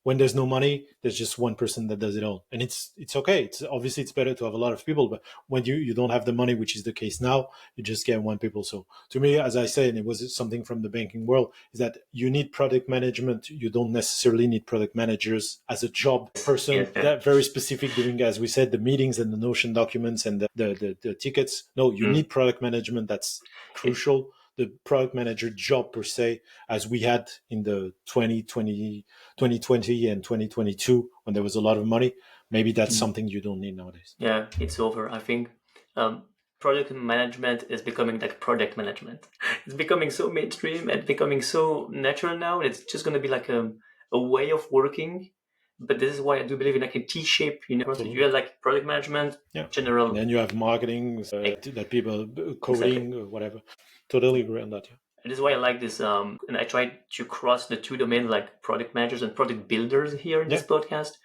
When there's no money, there's just one person that does it all. And it's okay. It's obviously it's better to have a lot of people, but when you don't have the money, which is the case now, you just get one people. So to me, as I say, and it was something from the banking world, is that you need product management. You don't necessarily need product managers as a job person that very specific doing, as we said, the meetings and the Notion documents and the tickets. No, you need product management. That's crucial. The product manager job per se, as we had in the 2020 and 2022 when there was a lot of money, maybe that's something you don't need nowadays.
Yeah, it's over. I think product management is becoming like project management. It's becoming so mainstream and becoming so natural now. It's just going to be like a way of working. But this is why I do believe in like a T-shape. Totally. You have like product management, general.
And then you have marketing that people coding or whatever. Totally agree on that. Yeah.
And this is why I like this. And I try to cross the two domains, like product managers and product builders here in this podcast,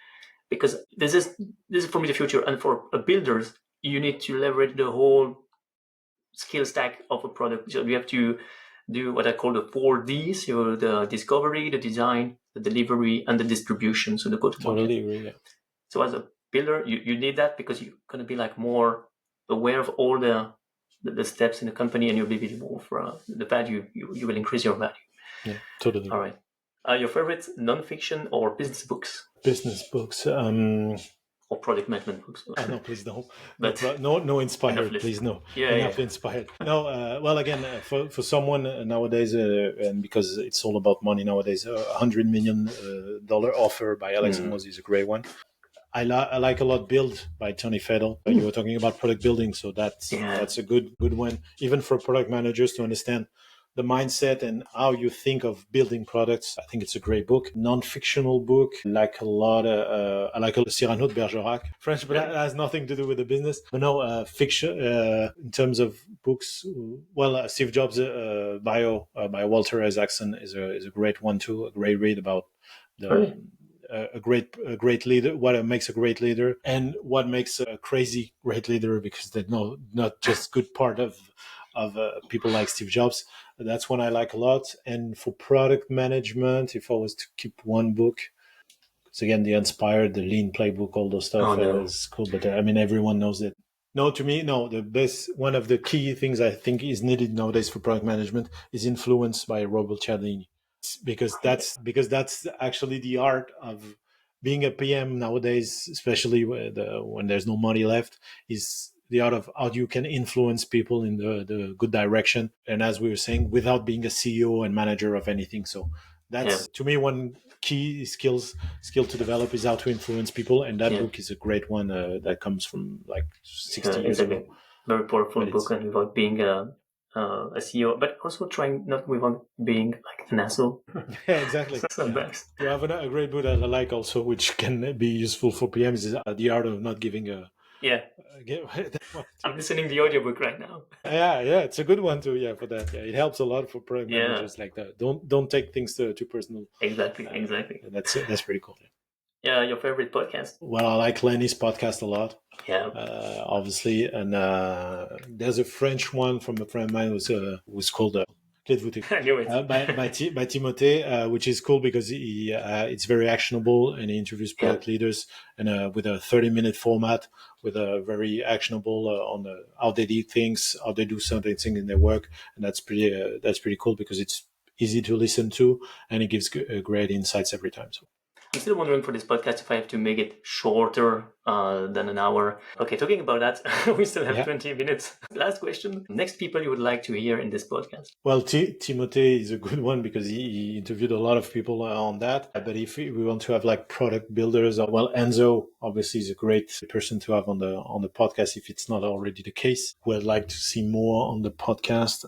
because this is for me the future. And for builders, you need to leverage the whole skill stack of a product. So you have to do what I call the 4Ds, so the discovery, the design, the delivery, and the distribution. So the go-to-market.
Totally agree. Yeah.
So as a builder, you need that because you're going to be like more aware of all the steps in the company, and you'll be able for the value. You will increase your value.
Yeah, totally.
All right. Your favorite non-fiction or business books?
Business books.
Or product management books.
No, please don't. But no inspired, please no. Enough inspired. No, well, again, for someone nowadays, and because it's all about money nowadays, $100 million offer by Alex Mozy is a great one. I like a lot Build by Tony Fedel. You were talking about product building, so that's a good one. Even for product managers to understand the mindset and how you think of building products. I think it's a great book, non-fictional book. Like a lot of, I like Cyrano de Bergerac, French, but that has nothing to do with the business. But no, fiction, in terms of books, well, Steve Jobs' bio by Walter Isaacson is a great one too, a great read about the, a great leader, what makes a great leader and what makes a crazy great leader, because they're not just good part of people like Steve Jobs. That's one I like a lot. And for product management, if I was to keep one book, because again, the Inspired, the Lean Playbook, all those stuff is cool. But I mean, everyone knows it. No, to me, no. The best, one of the key things I think is needed nowadays for product management is Influence by Robert Cialdini, because that's actually the art of being a PM nowadays, especially when there's no money left, is the art of how you can influence people in the good direction. And as we were saying, without being a CEO and manager of anything. So that's, to me, one key skill to develop is how to influence people. And that book is a great one that comes from like 60 years ago.
Very powerful book, and without being a CEO, but also trying not without being like an asshole.
Yeah, exactly.
Sometimes.
You have a great book that I like also, which can be useful for PMs, is The Art of Not Giving a...
I'm listening to the audiobook right now.
Yeah, it's a good one too. Yeah, for that. Yeah, it helps a lot for product managers like that. Don't take things too personal.
Exactly.
That's pretty cool.
Yeah, your favorite podcast?
Well, I like Lenny's podcast a lot.
Yeah,
obviously, and there's a French one from a friend of mine was called Clé de voûte.
I knew it.
by Timothée, which is cool because it's very actionable, and he interviews product leaders, and with a 30-minute format, with a very actionable on how they do things, how they do something in their work, and that's pretty cool because it's easy to listen to, and it gives great insights every time. So.
I'm still wondering for this podcast if I have to make it shorter than an hour. Okay, talking about that, we still have 20 minutes. Last question. Next people you would like to hear in this podcast? Well,
Timothée is a good one because he interviewed a lot of people on that. But if we want to have like product builders, well, Enzo obviously is a great person to have on the podcast if it's not already the case. We'd like to see more on the podcast.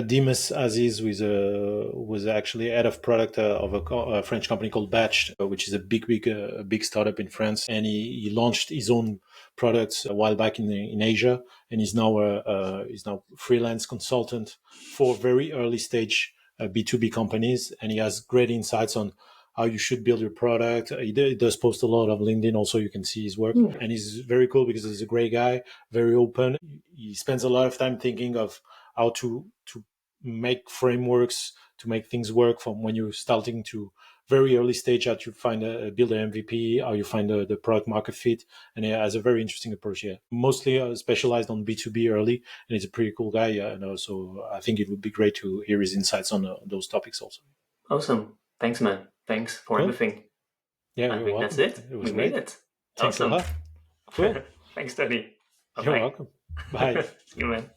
Dimas Aziz was actually head of product of a French company called Batch, which is a big startup in France, and he launched his own products a while back in Asia, and he's now freelance consultant for very early stage B2B companies, and he has great insights on how you should build your product. He does post a lot on LinkedIn. Also, you can see his work, and he's very cool because he's a great guy, very open. He spends a lot of time thinking of how to make frameworks to make things work from when you're starting to very early stage, how you build an MVP, how you find the product market fit. And he has a very interesting approach here. Mostly specialized on B2B early, and he's a pretty cool guy. And also, I think it would be great to hear his insights on those topics also. Awesome. Thanks, man. Thanks for everything. Yeah, I think that's it. We made it. Thanks a lot. Cool. Thanks, Toni. You're welcome. Bye. See you, man.